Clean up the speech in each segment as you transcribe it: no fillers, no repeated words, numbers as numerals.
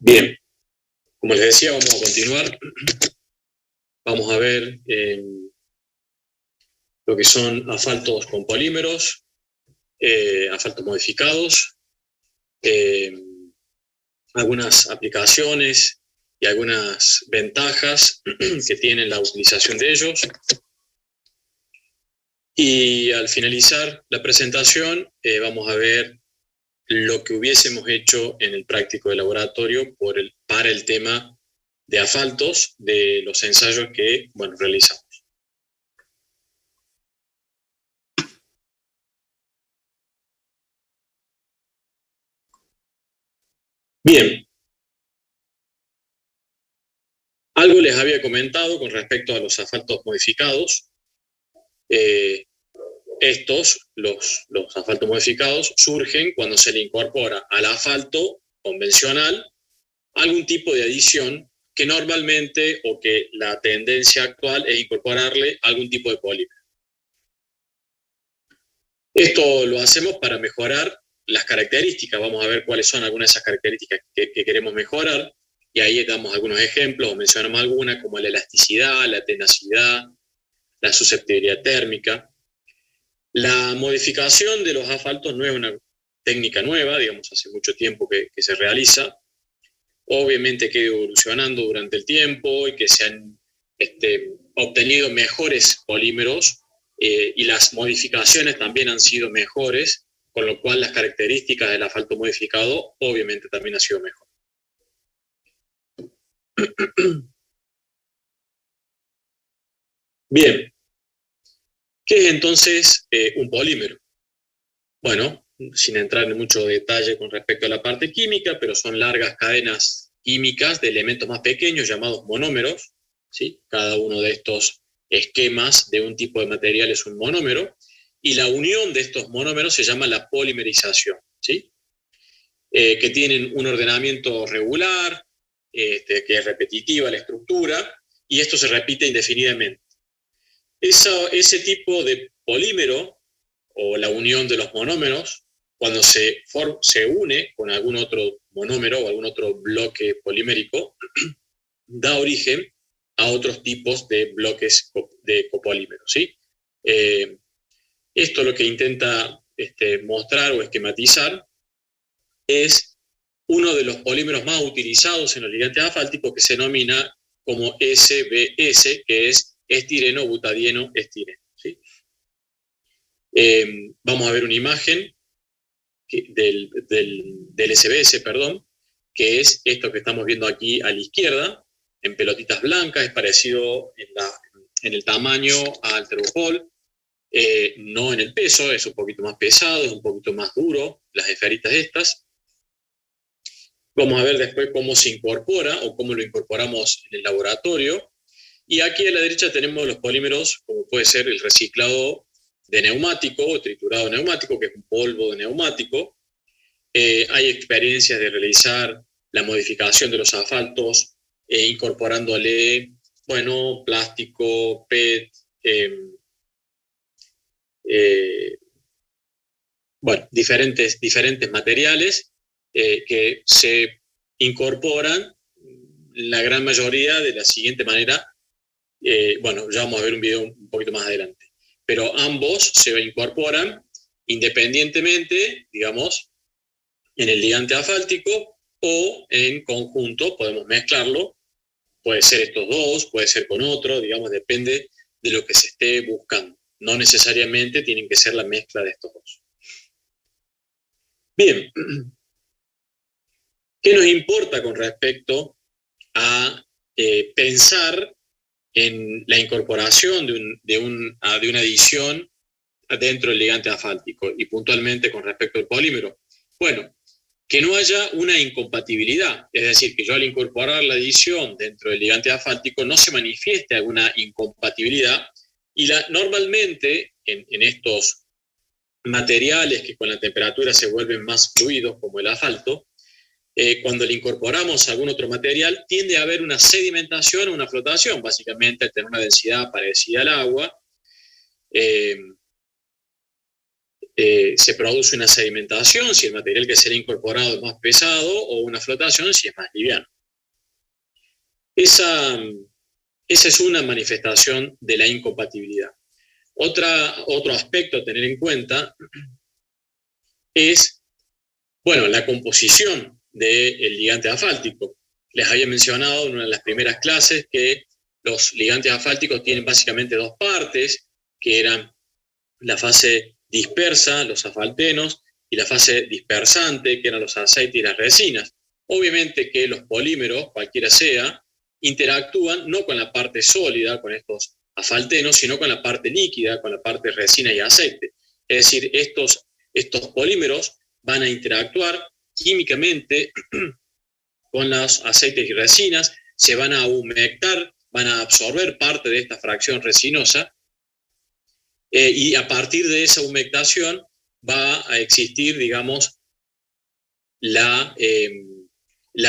Bien, como les decía, vamos a continuar. Vamos a ver lo que son asfaltos con polímeros, asfaltos modificados, algunas aplicaciones y algunas ventajas que tiene la utilización de ellos. Y al finalizar la presentación, vamos a ver lo que hubiésemos hecho en el práctico de laboratorio para el tema de asfaltos de los ensayos que realizamos. Bien. Algo les había comentado con respecto a los asfaltos modificados. Los asfaltos modificados, surgen cuando se le incorpora al asfalto convencional algún tipo de adición que normalmente, o que la tendencia actual es incorporarle algún tipo de polímero. Esto lo hacemos para mejorar las características. Vamos a ver cuáles son algunas de esas características que queremos mejorar, y ahí damos algunos ejemplos o mencionamos algunas, como la elasticidad, la tenacidad, la susceptibilidad térmica. La modificación de los asfaltos no es una técnica nueva, digamos, hace mucho tiempo que se realiza. Obviamente que ha ido evolucionando durante el tiempo y que se han obtenido mejores polímeros, y las modificaciones también han sido mejores, con lo cual las características del asfalto modificado obviamente también han sido mejores. Bien, ¿qué es entonces un polímero? Bueno, sin entrar en mucho detalle con respecto a la parte química, pero son largas cadenas químicas de elementos más pequeños llamados monómeros, ¿sí? Cada uno de estos esquemas de un tipo de material es un monómero, y la unión de estos monómeros se llama la polimerización, ¿sí? Que tienen un ordenamiento regular, que es repetitiva la estructura, y esto se repite indefinidamente. Ese tipo de polímero, o la unión de los monómeros, cuando se une con algún otro monómero o algún otro bloque polimérico, da origen a otros tipos de bloques de copolímeros, ¿sí? Esto lo que intenta mostrar o esquematizar es uno de los polímeros más utilizados en los ligantes asfálticos, que se denomina como SBS, que es estireno butadieno estireno, ¿sí? Vamos a ver una imagen del SBS, que es esto que estamos viendo aquí a la izquierda, en pelotitas blancas. Es parecido en el tamaño al Terbopol, no en el peso, es un poquito más pesado, es un poquito más duro, las esferitas estas. Vamos a ver después cómo se incorpora o cómo lo incorporamos en el laboratorio. Y aquí a la derecha tenemos los polímeros, como puede ser el reciclado de neumático o triturado neumático, que es un polvo de neumático. Hay experiencias de realizar la modificación de los asfaltos, incorporándole, plástico, PET, diferentes materiales que se incorporan, la gran mayoría, de la siguiente manera. Ya vamos a ver un video un poquito más adelante. Pero ambos se incorporan independientemente, digamos, en el ligante asfáltico, o en conjunto, podemos mezclarlo. Puede ser estos dos, puede ser con otro, digamos, depende de lo que se esté buscando. No necesariamente tienen que ser la mezcla de estos dos. Bien, ¿qué nos importa con respecto a pensar en la incorporación de una adición dentro del ligante asfáltico, y puntualmente con respecto al polímero? Bueno, que no haya una incompatibilidad, es decir, que yo al incorporar la adición dentro del ligante asfáltico no se manifieste alguna incompatibilidad, y normalmente en estos materiales que con la temperatura se vuelven más fluidos, como el asfalto, cuando le incorporamos algún otro material, tiende a haber una sedimentación o una flotación, básicamente al tener una densidad parecida al agua. se produce una sedimentación si el material que será incorporado es más pesado o una flotación si es más liviano. Esa es una manifestación de la incompatibilidad. Otro aspecto a tener en cuenta es, bueno, la composición del ligante asfáltico. Les había mencionado en una de las primeras clases que los ligantes asfálticos tienen básicamente dos partes, que eran la fase dispersa, los asfaltenos, y la fase dispersante, que eran los aceites y las resinas. Obviamente que los polímeros, cualquiera sea, interactúan no con la parte sólida, con estos asfaltenos, sino con la parte líquida, con la parte resina y aceite. Es decir, estos polímeros van a interactuar químicamente con los aceites y resinas, se van a humectar, van a absorber parte de esta fracción resinosa, y a partir de esa humectación va a existir, digamos, la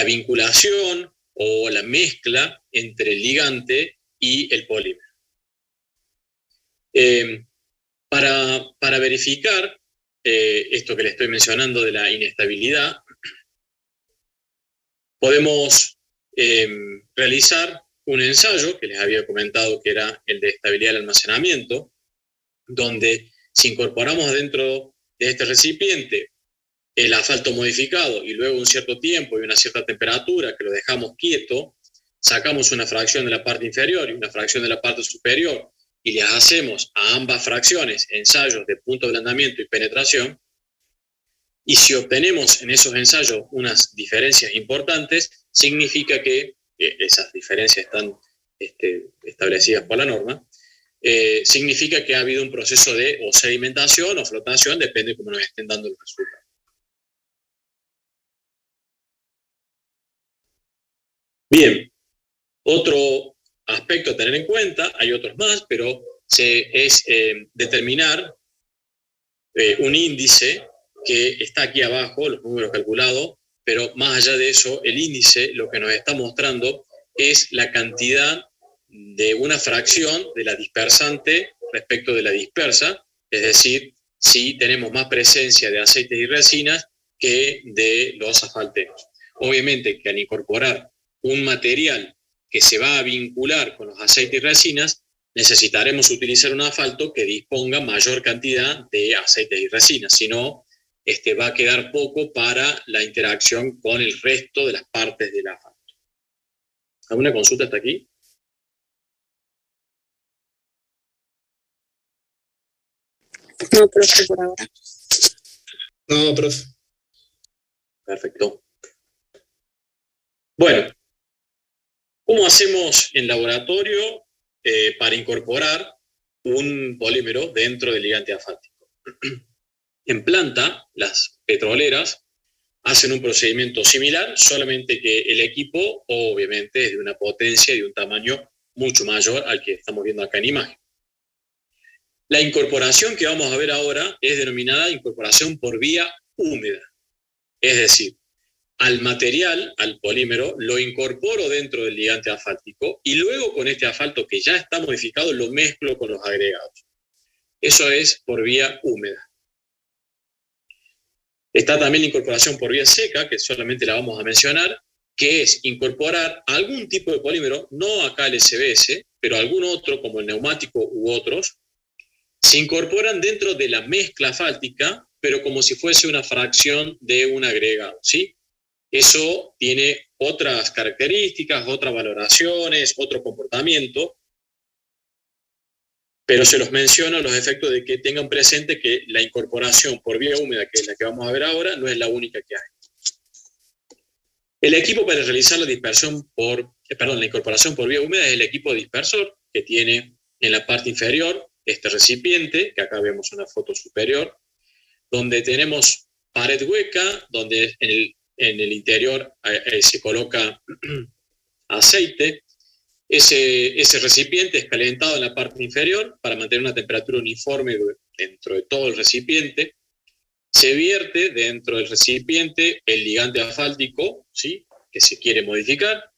vinculación o la mezcla entre el ligante y el polímero. Para verificar esto que le estoy mencionando de la inestabilidad, podemos realizar un ensayo que les había comentado que era el de estabilidad del almacenamiento, donde si incorporamos dentro de este recipiente el asfalto modificado y luego un cierto tiempo y una cierta temperatura que lo dejamos quieto, sacamos una fracción de la parte inferior y una fracción de la parte superior y les hacemos a ambas fracciones ensayos de punto de ablandamiento y penetración, y si obtenemos en esos ensayos unas diferencias importantes, significa que esas diferencias están establecidas por la norma, significa que ha habido un proceso de o sedimentación o flotación, depende de cómo nos estén dando los resultados. Bien, otro aspecto a tener en cuenta, hay otros más, pero es determinar un índice que está aquí abajo, los números calculados, pero más allá de eso, el índice lo que nos está mostrando es la cantidad de una fracción de la dispersante respecto de la dispersa, es decir, si tenemos más presencia de aceites y resinas que de los asfaltenos. Obviamente que al incorporar un material que se va a vincular con los aceites y resinas, necesitaremos utilizar un asfalto que disponga mayor cantidad de aceites y resinas, si no, va a quedar poco para la interacción con el resto de las partes del asfalto. ¿Alguna consulta hasta aquí? No, profe, por ahora. No, profe. Perfecto. Bueno, ¿cómo hacemos en laboratorio para incorporar un polímero dentro del ligante asfáltico? En planta, las petroleras hacen un procedimiento similar, solamente que el equipo obviamente es de una potencia y de un tamaño mucho mayor al que estamos viendo acá en imagen. La incorporación que vamos a ver ahora es denominada incorporación por vía húmeda. Es decir, al material, al polímero, lo incorporo dentro del ligante asfáltico y luego con este asfalto que ya está modificado lo mezclo con los agregados. Eso es por vía húmeda. Está también la incorporación por vía seca, que solamente la vamos a mencionar, que es incorporar algún tipo de polímero, no acá el SBS, pero algún otro como el neumático u otros, se incorporan dentro de la mezcla asfáltica, pero como si fuese una fracción de un agregado, ¿sí? Eso tiene otras características, otras valoraciones, otro comportamiento, pero se los menciono a los efectos de que tengan presente que la incorporación por vía húmeda, que es la que vamos a ver ahora, no es la única que hay. El equipo para realizar la incorporación por vía húmeda es el equipo dispersor, que tiene en la parte inferior este recipiente, que acá vemos una foto superior, donde tenemos pared hueca, donde en el interior se coloca aceite. Ese recipiente es calentado en la parte inferior para mantener una temperatura uniforme dentro de todo el recipiente. Se vierte dentro del recipiente el ligante asfáltico, ¿sí?, que se quiere modificar.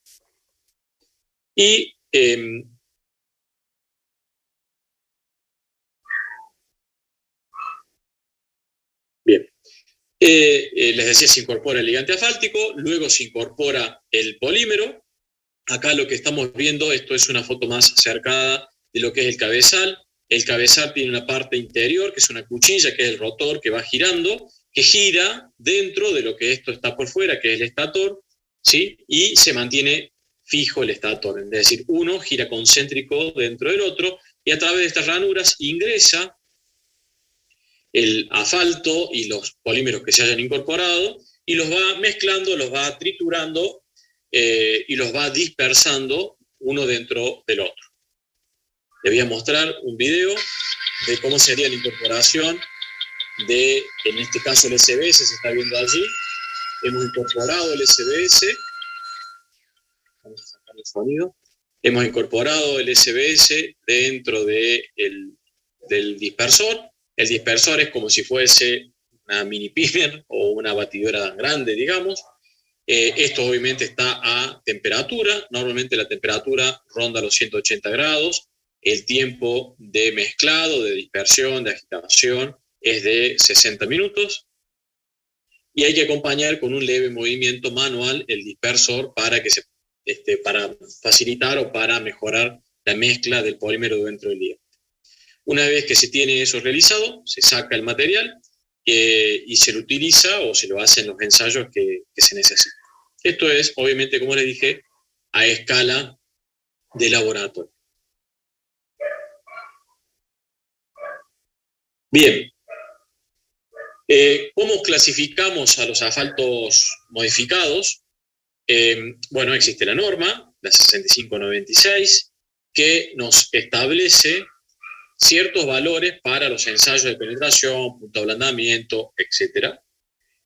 Y Les decía, se incorpora el ligante asfáltico, luego se incorpora el polímero. Acá lo que estamos viendo, esto es una foto más acercada de lo que es el cabezal. El cabezal tiene una parte interior, que es una cuchilla, que es el rotor, que va girando, que gira dentro de lo que esto está por fuera, que es el estator, ¿sí? Y se mantiene fijo el estator, es decir, uno gira concéntrico dentro del otro, y a través de estas ranuras ingresa el asfalto y los polímeros que se hayan incorporado, y los va mezclando, los va triturando y los va dispersando uno dentro del otro. Les voy a mostrar un video de cómo sería la incorporación de, en este caso, el SBS, se está viendo allí. Hemos incorporado el SBS. Vamos a sacar el sonido. Hemos incorporado el SBS dentro del dispersor. El dispersor es como si fuese una mini pimer o una batidora grande, digamos. Esto obviamente está a temperatura. Normalmente la temperatura ronda los 180 grados. El tiempo de mezclado, de dispersión, de agitación es de 60 minutos. Y hay que acompañar con un leve movimiento manual el dispersor para facilitar o para mejorar la mezcla del polímero dentro del ligante. Una vez que se tiene eso realizado, se saca el material y se lo utiliza o se lo hacen los ensayos que se necesitan. Esto es, obviamente, como les dije, a escala de laboratorio. Bien. ¿Cómo clasificamos a los asfaltos modificados? Bueno, existe la norma, la 6596, que nos establece ciertos valores para los ensayos de penetración, punto de ablandamiento, etc.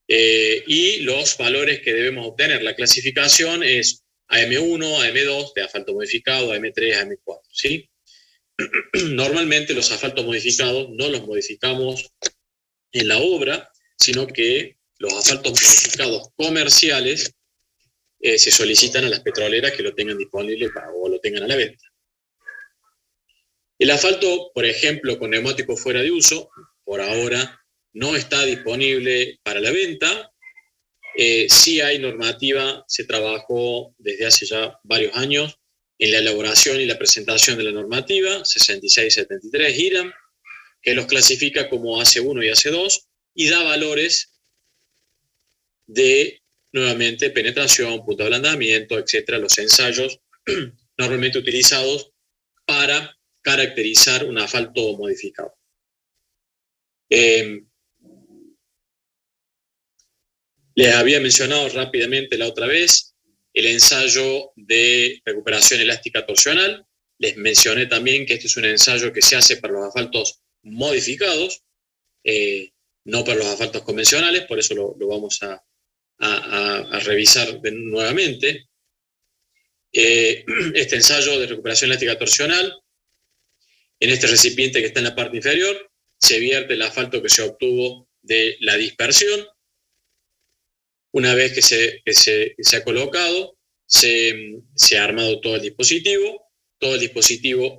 Y los valores que debemos obtener. La clasificación es AM1, AM2, de asfalto modificado, AM3, AM4, ¿sí? Normalmente los asfaltos modificados no los modificamos en la obra, sino que los asfaltos modificados comerciales se solicitan a las petroleras que lo tengan disponible o lo tengan a la venta. El asfalto, por ejemplo, con neumáticos fuera de uso, por ahora no está disponible para la venta. Sí hay normativa, se trabajó desde hace ya varios años en la elaboración y la presentación de la normativa 6673 IRAM, que los clasifica como AC1 y AC2 y da valores de, nuevamente, penetración, punto de ablandamiento, etcétera, los ensayos normalmente utilizados para caracterizar un asfalto modificado. Les había mencionado rápidamente la otra vez el ensayo de recuperación elástica torsional. Les mencioné también que este es un ensayo que se hace para los asfaltos modificados, no para los asfaltos convencionales, por eso lo vamos a revisar nuevamente. Este ensayo de recuperación elástica torsional, en este recipiente que está en la parte inferior, se vierte el asfalto que se obtuvo de la dispersión. Una vez que se ha colocado, se ha armado todo el dispositivo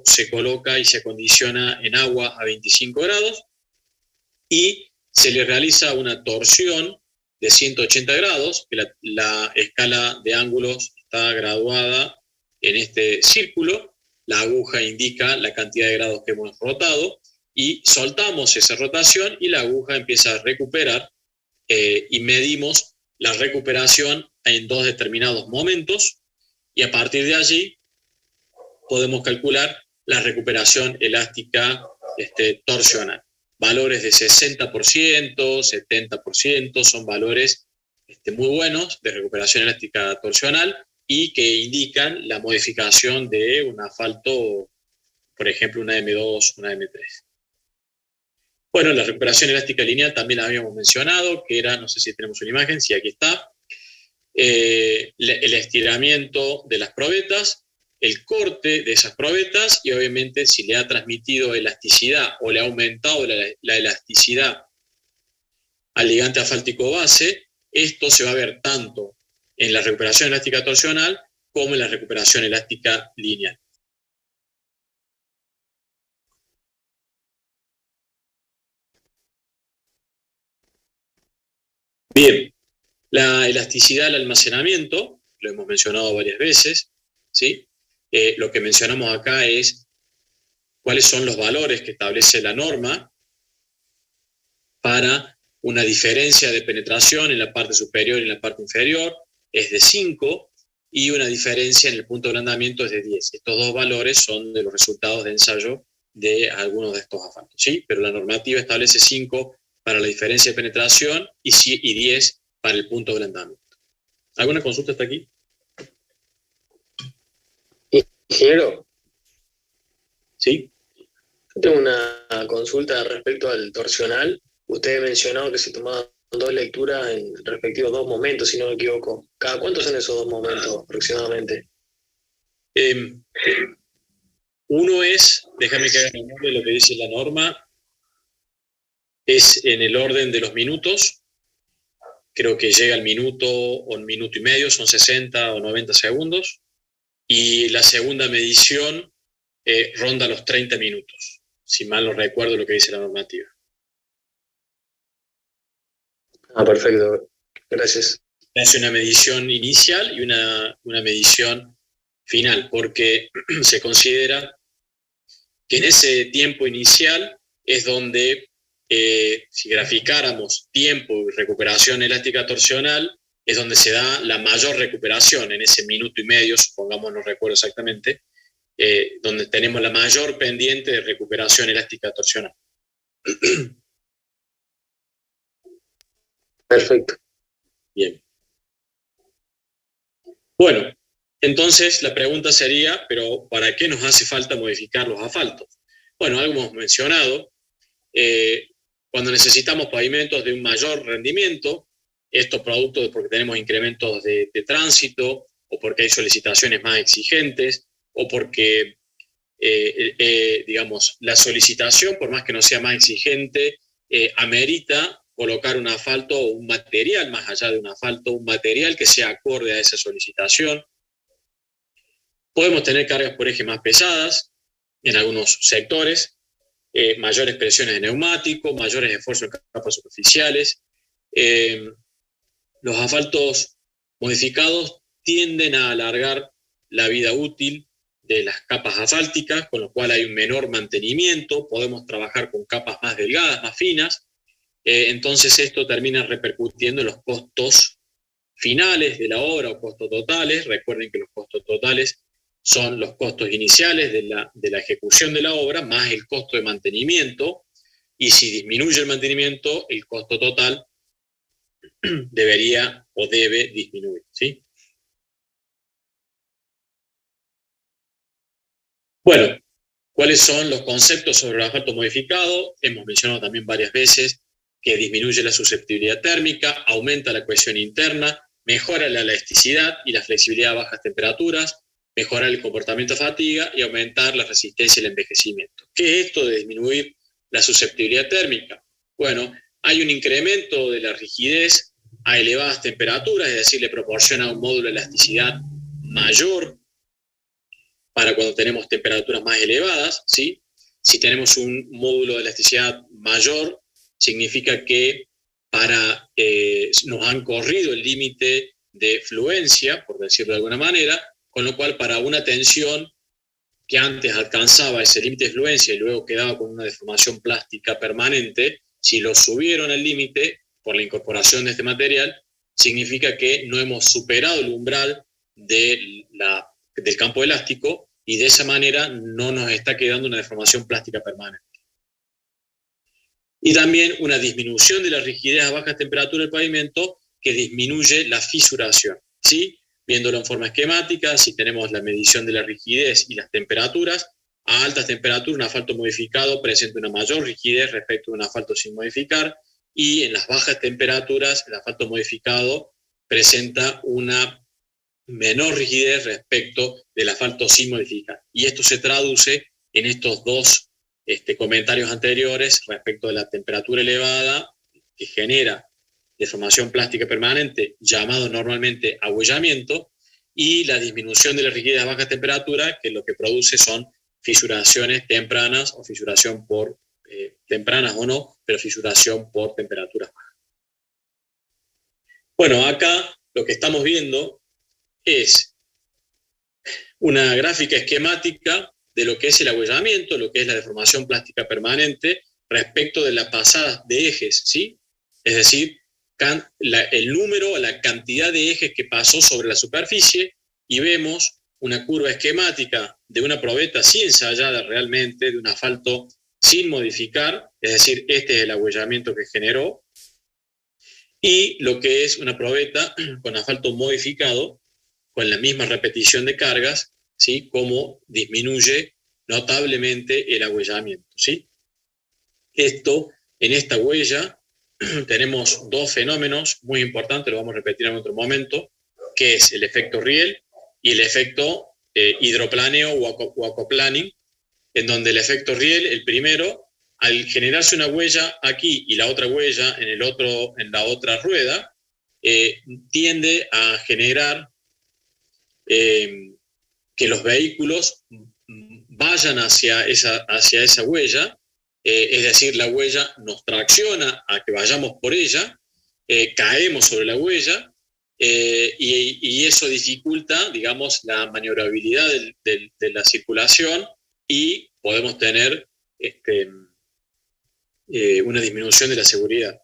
se coloca y se acondiciona en agua a 25 grados y se le realiza una torsión de 180 grados, que la escala de ángulos está graduada en este círculo, la aguja indica la cantidad de grados que hemos rotado y soltamos esa rotación y la aguja empieza a recuperar y medimos la recuperación en dos determinados momentos y a partir de allí podemos calcular la recuperación elástica torsional. Valores de 60%, 70%, son valores muy buenos de recuperación elástica torsional y que indican la modificación de un asfalto, por ejemplo, una M2, una M3. Bueno, la recuperación elástica lineal también la habíamos mencionado, que era, no sé si tenemos una imagen, sí, aquí está, el estiramiento de las probetas, el corte de esas probetas y obviamente si le ha transmitido elasticidad o le ha aumentado la elasticidad al ligante asfáltico base, esto se va a ver tanto en la recuperación elástica torsional como en la recuperación elástica lineal. Bien, la elasticidad del almacenamiento, lo hemos mencionado varias veces, ¿sí? Lo que mencionamos acá es cuáles son los valores que establece la norma para una diferencia de penetración en la parte superior y en la parte inferior, es de 5, y una diferencia en el punto de ablandamiento es de 10. Estos dos valores son de los resultados de ensayo de algunos de estos asfaltos, ¿sí? Pero la normativa establece 5 para la diferencia de penetración y 10 para el punto de ablandamiento. ¿Alguna consulta hasta aquí? Ingeniero, ¿Sí? yo tengo una consulta respecto al torsional. Usted mencionó que se tomaban dos lecturas en respectivos dos momentos, si no me equivoco. ¿Cada cuántos son esos dos momentos aproximadamente? Uno es, déjame que haga memoria de lo que dice la norma, es en el orden de los minutos. Creo que llega al minuto o un minuto y medio, son 60 o 90 segundos. Y la segunda medición ronda los 30 minutos, si mal no recuerdo lo que dice la normativa. Perfecto. Gracias. Hace una medición inicial y una medición final, porque se considera que en ese tiempo inicial es donde, si graficáramos tiempo y recuperación elástica torsional, es donde se da la mayor recuperación en ese minuto y medio, supongamos, no recuerdo exactamente, donde tenemos la mayor pendiente de recuperación elástica torsional. Perfecto. Bien. Bueno, entonces la pregunta sería, pero ¿para qué nos hace falta modificar los asfaltos? Bueno, algo hemos mencionado. Cuando necesitamos pavimentos de un mayor rendimiento, esto producto de porque tenemos incrementos de tránsito, o porque hay solicitaciones más exigentes, o porque, digamos, la solicitación, por más que no sea más exigente, amerita colocar un asfalto o un material, más allá de un asfalto, un material que sea acorde a esa solicitación. Podemos tener cargas por eje más pesadas en algunos sectores, mayores presiones de neumático, mayores esfuerzos en capas superficiales. Los asfaltos modificados tienden a alargar la vida útil de las capas asfálticas, con lo cual hay un menor mantenimiento, podemos trabajar con capas más delgadas, más finas, entonces esto termina repercutiendo en los costos finales de la obra o costos totales. Recuerden que los costos totales son los costos iniciales de la ejecución de la obra más el costo de mantenimiento, y si disminuye el mantenimiento, el costo total debería o debe disminuir, ¿sí? Bueno, ¿cuáles son los conceptos sobre el asfalto modificado? Hemos mencionado también varias veces que disminuye la susceptibilidad térmica, aumenta la cohesión interna, mejora la elasticidad y la flexibilidad a bajas temperaturas, mejora el comportamiento de fatiga y aumentar la resistencia y el envejecimiento. ¿Qué es esto de disminuir la susceptibilidad térmica? Bueno, hay un incremento de la rigidez a elevadas temperaturas, es decir, le proporciona un módulo de elasticidad mayor para cuando tenemos temperaturas más elevadas, ¿sí? Si tenemos un módulo de elasticidad mayor, significa que nos han corrido el límite de fluencia, por decirlo de alguna manera, con lo cual para una tensión que antes alcanzaba ese límite de fluencia y luego quedaba con una deformación plástica permanente, si lo subieron al límite por la incorporación de este material, significa que no hemos superado el umbral del campo elástico y de esa manera no nos está quedando una deformación plástica permanente. Y también una disminución de la rigidez a baja temperatura del pavimento que disminuye la fisuración, ¿sí? Viéndolo en forma esquemática, si tenemos la medición de la rigidez y las temperaturas, a altas temperaturas un asfalto modificado presenta una mayor rigidez respecto a un asfalto sin modificar, y en las bajas temperaturas el asfalto modificado presenta una menor rigidez respecto del asfalto sin modificar. Y esto se traduce en estos dos comentarios anteriores respecto de la temperatura elevada que genera deformación plástica permanente, llamado normalmente ahuellamiento, y la disminución de la rigidez a baja temperatura, que lo que produce son fisuraciones tempranas o fisuración por tempranas o no, pero fisuración por temperaturas bajas. Bueno, acá lo que estamos viendo es una gráfica esquemática de lo que es el agüellamiento, lo que es la deformación plástica permanente respecto de la pasada de ejes, ¿sí? Es decir, el número, la cantidad de ejes que pasó sobre la superficie, y vemos una curva esquemática de una probeta sí ensayada realmente, de un asfalto sin modificar, es decir, este es el agüellamiento que generó, y lo que es una probeta con asfalto modificado, con la misma repetición de cargas, ¿sí? Cómo disminuye notablemente el agüellamiento, ¿sí? Esto, en esta huella, tenemos dos fenómenos muy importantes, lo vamos a repetir en otro momento, que es el efecto Riel y el efecto hidroplaneo o aquaplaning, en donde el efecto Riel, el primero, al generarse una huella aquí y la otra huella en la otra rueda, tiende a generar que los vehículos vayan hacia esa huella, es decir, la huella nos tracciona a que vayamos por ella, caemos sobre la huella, y eso dificulta, digamos, la maniobrabilidad de la circulación, y podemos tener una disminución de la seguridad.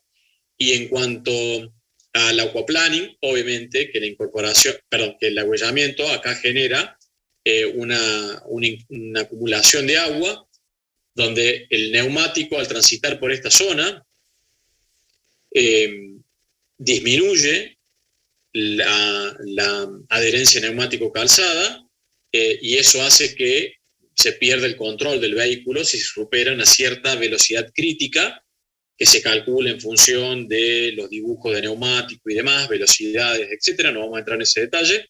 Y en cuanto al aquaplaning, obviamente que que el agüellamiento acá genera una acumulación de agua, donde el neumático, al transitar por esta zona, disminuye la adherencia neumático-calzada, y eso hace que se pierda el control del vehículo si se supera una cierta velocidad crítica que se calcula en función de los dibujos de neumático y demás, velocidades, etcétera. No vamos a entrar en ese detalle.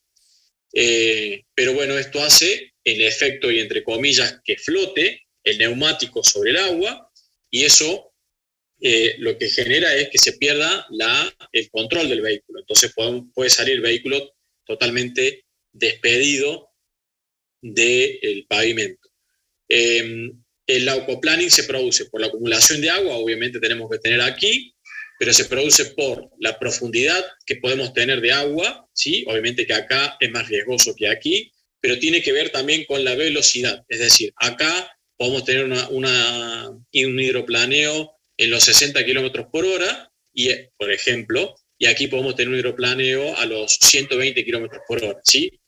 Pero bueno, esto hace el efecto, y entre comillas, que flote el neumático sobre el agua, y eso lo que genera es que se pierda el control del vehículo. Entonces puede salir el vehículo totalmente despedido del pavimento. El aquaplaning se produce por la acumulación de agua, obviamente tenemos que tener aquí, pero se produce por la profundidad que podemos tener de agua, ¿sí? Obviamente que acá es más riesgoso que aquí, pero tiene que ver también con la velocidad. Es decir, acá podemos tener un hidroplaneo en los 60 kilómetros por hora, por ejemplo, y aquí podemos tener un hidroplaneo a los 120 kilómetros por hora, ¿sí?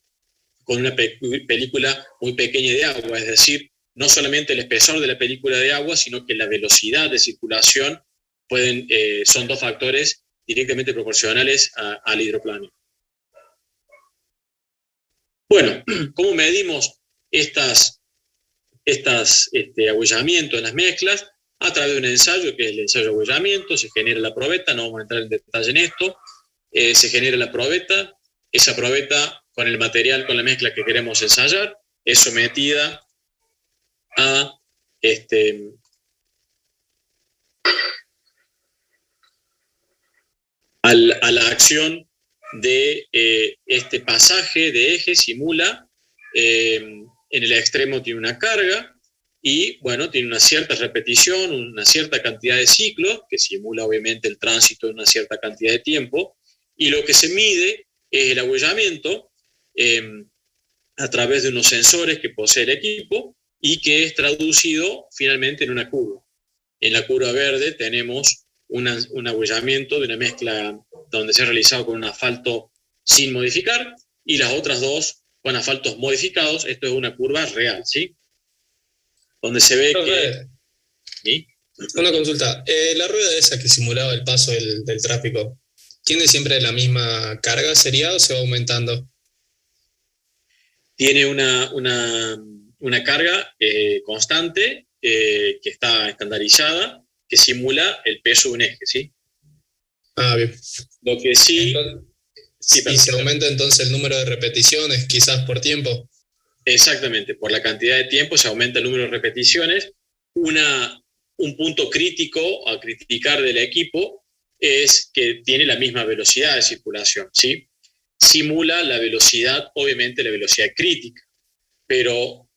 Con una película muy pequeña de agua, es decir, no solamente el espesor de la película de agua, sino que la velocidad de circulación son dos factores directamente proporcionales al hidroplaneo. Bueno, ¿cómo medimos agüellamientos en las mezclas? A través de un ensayo, que es el ensayo de agüellamiento, se genera la probeta, no vamos a entrar en detalle en esto, se genera la probeta, esa probeta con el material, con la mezcla que queremos ensayar, es sometida a la acción de este pasaje de eje, simula, en el extremo tiene una carga, y bueno, tiene una cierta repetición, una cierta cantidad de ciclos, que simula obviamente el tránsito en una cierta cantidad de tiempo, y lo que se mide es el agüellamiento a través de unos sensores que posee el equipo, y que es traducido finalmente en una curva. En la curva verde tenemos un agüellamiento de una mezcla donde se ha realizado con un asfalto sin modificar, y las otras dos con asfaltos modificados. Esto es una curva real, ¿sí? Donde se ve que... ¿Sí? Una consulta. La rueda esa que simulaba el paso del tráfico, ¿tiene siempre la misma carga seriada o se va aumentando? Tiene una carga constante, que está estandarizada, que simula el peso de un eje, ¿sí? Ah, bien. Lo que sí... ¿Y se aumenta entonces el número de repeticiones, quizás por tiempo? Exactamente, por la cantidad de tiempo se aumenta el número de repeticiones. Un punto crítico a criticar del equipo es que tiene la misma velocidad de circulación, ¿sí? Simula la velocidad, obviamente la velocidad crítica, pero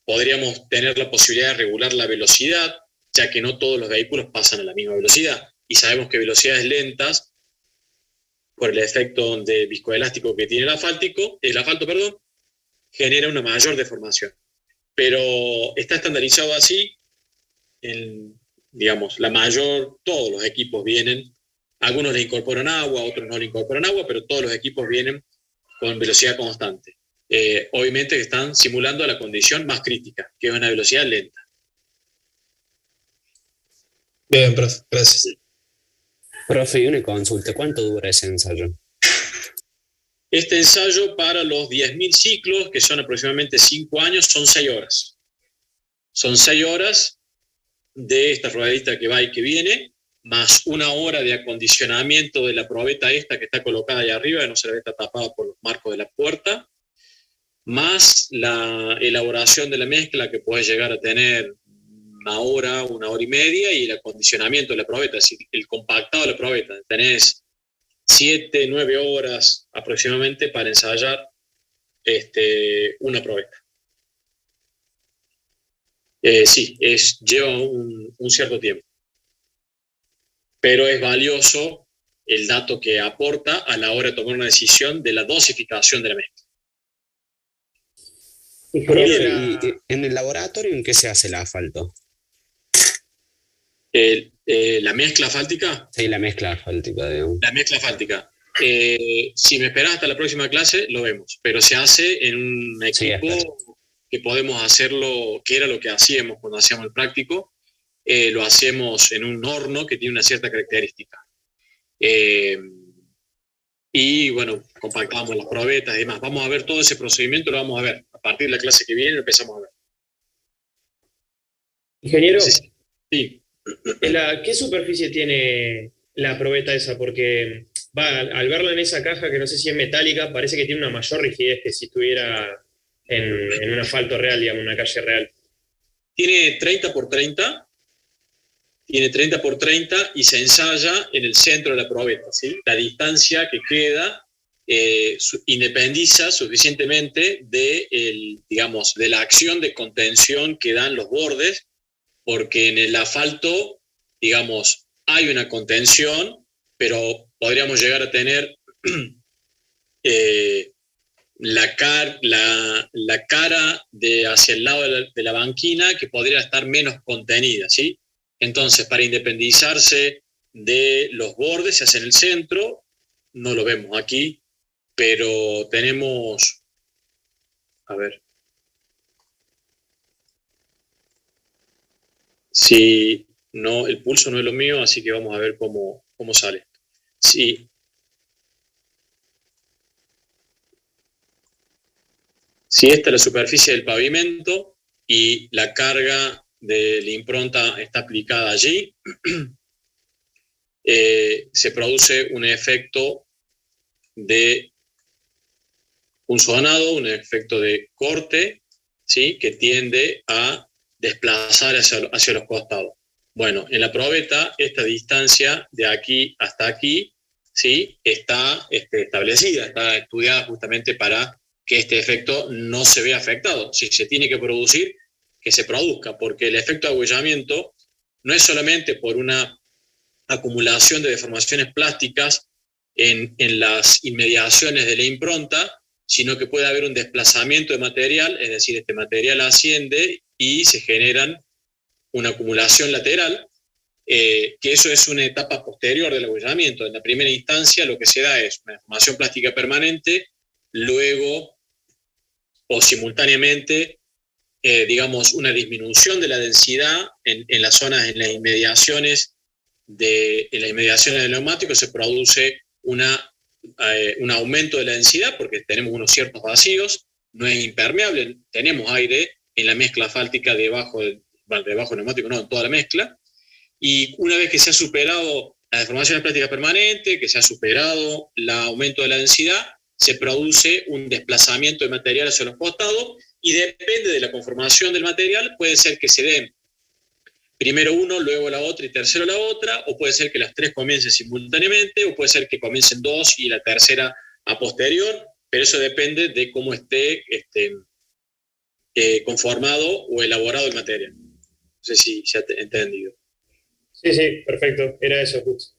podríamos tener la posibilidad de regular la velocidad, ya que no todos los vehículos pasan a la misma velocidad, y sabemos que velocidades lentas por el efecto de viscoelástico que tiene el asfalto, perdón, genera una mayor deformación. Pero está estandarizado así, digamos, todos los equipos vienen, algunos le incorporan agua, otros no le incorporan agua, pero todos los equipos vienen con velocidad constante. Obviamente están simulando la condición más crítica, que es una velocidad lenta. Bien, profe, gracias. Profe, y una consulta, ¿cuánto dura ese ensayo? Este ensayo para los 10.000 ciclos, que son aproximadamente 5 años, son 6 horas. Son 6 horas de esta ruedita que va y que viene, más 1 hora de acondicionamiento de la probeta esta que está colocada ahí arriba, que no se ve, está tapada por los marcos de la puerta, más la elaboración de la mezcla que puede llegar a tener 1 hora, 1 hora y media, y el acondicionamiento de la probeta, es decir, el compactado de la probeta. Tenés 7, 9 horas aproximadamente para ensayar una probeta. Sí, lleva un cierto tiempo, pero es valioso el dato que aporta a la hora de tomar una decisión de la dosificación de la mezcla. Profe, ¿y en el laboratorio en qué se hace el asfalto? ¿La mezcla asfáltica? Sí, la mezcla asfáltica, digamos. La mezcla asfáltica. Si me esperas hasta la próxima clase, lo vemos, pero se hace en un equipo que podemos hacerlo, que era lo que hacíamos cuando hacíamos el práctico, lo hacemos en un horno que tiene una cierta característica. Y bueno, compactamos las probetas y demás. Vamos a ver todo ese procedimiento, lo vamos a ver. A partir de la clase que viene lo empezamos a ver. Ingeniero, sí. ¿Qué superficie tiene la probeta esa? Porque al verla en esa caja, que no sé si es metálica, parece que tiene una mayor rigidez que si estuviera en un asfalto real, digamos, una calle real. Tiene 30 por 30, y se ensaya en el centro de la probeta, ¿sí? La distancia que queda independiza suficientemente de la acción de contención que dan los bordes, porque en el asfalto, digamos, hay una contención, pero podríamos llegar a tener la cara hacia el lado de la banquina que podría estar menos contenida, ¿sí? Entonces, para independizarse de los bordes, se hace en el centro, no lo vemos aquí, pero tenemos, a ver, si no, el pulso no es lo mío, así que vamos a ver cómo sale. Sí. Si esta es la superficie del pavimento y la carga de la impronta está aplicada allí, se produce un efecto de un sonado, un efecto de corte, ¿sí? Que tiende a desplazar hacia los costados. Bueno, en la probeta esta distancia de aquí hasta aquí, ¿sí? Está establecida, está estudiada justamente para que este efecto no se vea afectado. Si se tiene que producir, que se produzca, porque el efecto de agüellamiento no es solamente por una acumulación de deformaciones plásticas en las inmediaciones de la impronta, sino que puede haber un desplazamiento de material, es decir, este material asciende y se generan una acumulación lateral, que eso es una etapa posterior del agüellamiento. En la primera instancia lo que se da es una deformación plástica permanente, luego o simultáneamente, digamos, una disminución de la densidad en las zonas, en las inmediaciones del neumático, se produce un aumento de la densidad porque tenemos unos ciertos vacíos, no es impermeable, tenemos aire en la mezcla asfáltica debajo del neumático, no, en toda la mezcla, y una vez que se ha superado la deformación plástica permanente, que se ha superado el aumento de la densidad, se produce un desplazamiento de material hacia los costados y depende de la conformación del material, puede ser que se den primero uno, luego la otra y tercero la otra, o puede ser que las tres comiencen simultáneamente, o puede ser que comiencen dos y la tercera a posterior, pero eso depende de cómo esté conformado o elaborado el material. No sé si se ha entendido. Sí, perfecto, era eso justo.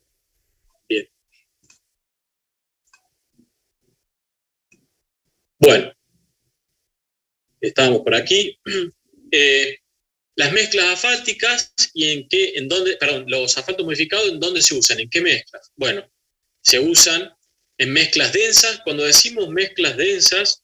Bueno, estábamos por aquí. Las mezclas asfálticas y los asfaltos modificados, ¿en dónde se usan? ¿En qué mezclas? Bueno, se usan en mezclas densas. Cuando decimos mezclas densas,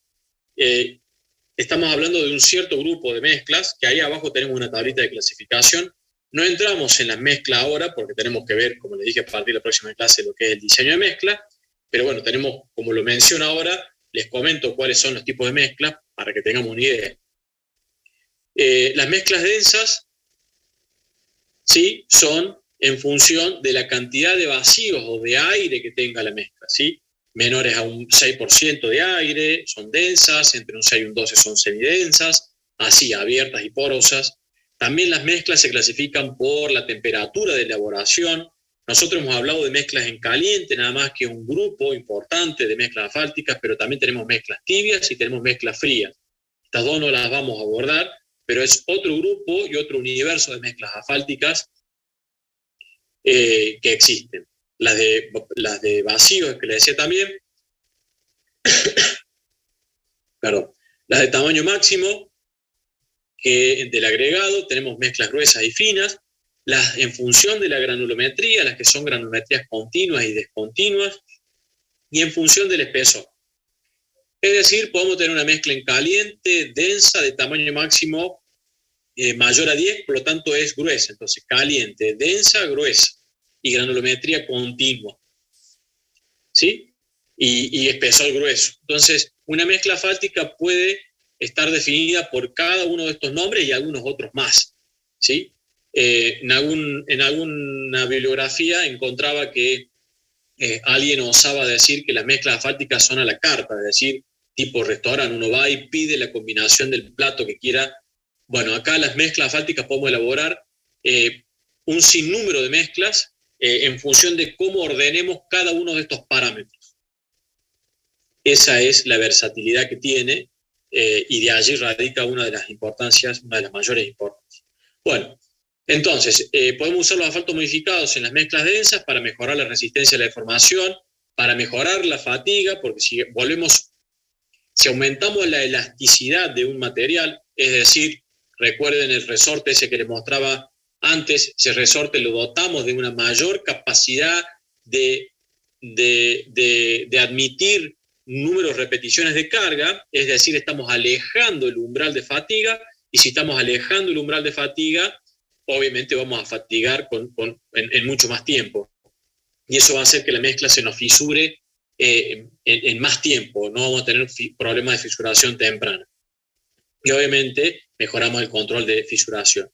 estamos hablando de un cierto grupo de mezclas, que ahí abajo tenemos una tablita de clasificación. No entramos en las mezclas ahora porque tenemos que ver, como les dije, a partir de la próxima clase lo que es el diseño de mezcla, pero bueno, tenemos, como lo menciono ahora, les comento cuáles son los tipos de mezclas para que tengamos una idea. Las mezclas densas, ¿sí?, son en función de la cantidad de vacíos o de aire que tenga la mezcla, ¿sí? Menores a un 6% de aire son densas, entre un 6 y un 12 son semidensas, así abiertas y porosas. También las mezclas se clasifican por la temperatura de elaboración. Nosotros hemos hablado de mezclas en caliente, nada más que un grupo importante de mezclas asfálticas, pero también tenemos mezclas tibias y tenemos mezclas frías. Estas dos no las vamos a abordar, pero es otro grupo y otro universo de mezclas asfálticas que existen. Las de vacíos, que les decía también, perdón, las de tamaño máximo, que del agregado tenemos mezclas gruesas y finas, las en función de la granulometría, las que son granulometrías continuas y descontinuas, y en función del espesor. Es decir, podemos tener una mezcla en caliente, densa, de tamaño máximo mayor a 10, por lo tanto es gruesa. Entonces, caliente, densa, gruesa, y granulometría continua, ¿sí? Y espesor grueso. Entonces, una mezcla asfáltica puede estar definida por cada uno de estos nombres y algunos otros más, ¿sí? En alguna bibliografía encontraba que alguien osaba decir que las mezclas asfálticas son a la carta, es decir, tipo restaurante, uno va y pide la combinación del plato que quiera. Bueno, acá las mezclas asfálticas podemos elaborar un sinnúmero de mezclas en función de cómo ordenemos cada uno de estos parámetros. Esa es la versatilidad que tiene y de allí radica una de las mayores importancias. Bueno, entonces, podemos usar los asfaltos modificados en las mezclas densas para mejorar la resistencia a la deformación, para mejorar la fatiga, porque si aumentamos la elasticidad de un material, es decir, recuerden el resorte ese que les mostraba antes, ese resorte lo dotamos de una mayor capacidad de admitir números repeticiones de carga, es decir, estamos alejando el umbral de fatiga, y si estamos alejando el umbral de fatiga, obviamente vamos a fatigar en mucho más tiempo. Y eso va a hacer que la mezcla se nos fisure en más tiempo, no vamos a tener problemas de fisuración temprana. Y obviamente mejoramos el control de fisuración.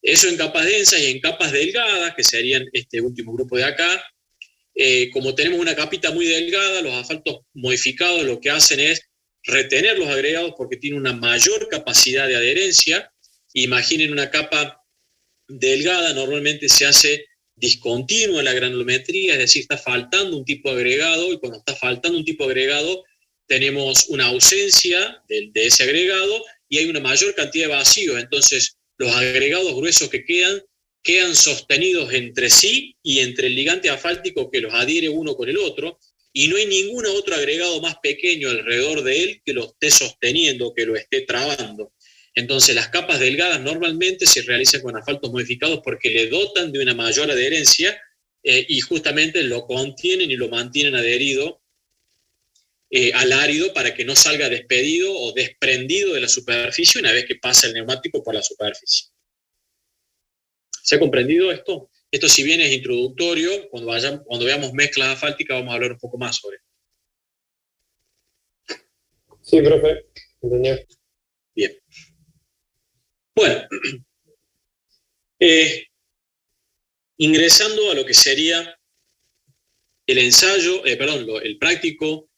Eso en capas densas, y en capas delgadas, que serían este último grupo de acá. Como tenemos una capita muy delgada, los asfaltos modificados lo que hacen es retener los agregados porque tienen una mayor capacidad de adherencia. Imaginen una capa delgada, normalmente se hace discontinua la granulometría, es decir, está faltando un tipo de agregado, y cuando está faltando un tipo de agregado tenemos una ausencia de ese agregado y hay una mayor cantidad de vacíos. Entonces los agregados gruesos que quedan sostenidos entre sí y entre el ligante asfáltico que los adhiere uno con el otro, y no hay ningún otro agregado más pequeño alrededor de él que lo esté sosteniendo, que lo esté trabando. Entonces las capas delgadas normalmente se realizan con asfaltos modificados porque le dotan de una mayor adherencia y justamente lo contienen y lo mantienen adherido al árido para que no salga despedido o desprendido de la superficie una vez que pasa el neumático por la superficie. ¿Se ha comprendido esto? Esto, si bien es introductorio, cuando veamos mezclas asfálticas vamos a hablar un poco más sobre esto. Sí, profe, entendió. Bien. Bueno, ingresando a lo que sería el ensayo, el práctico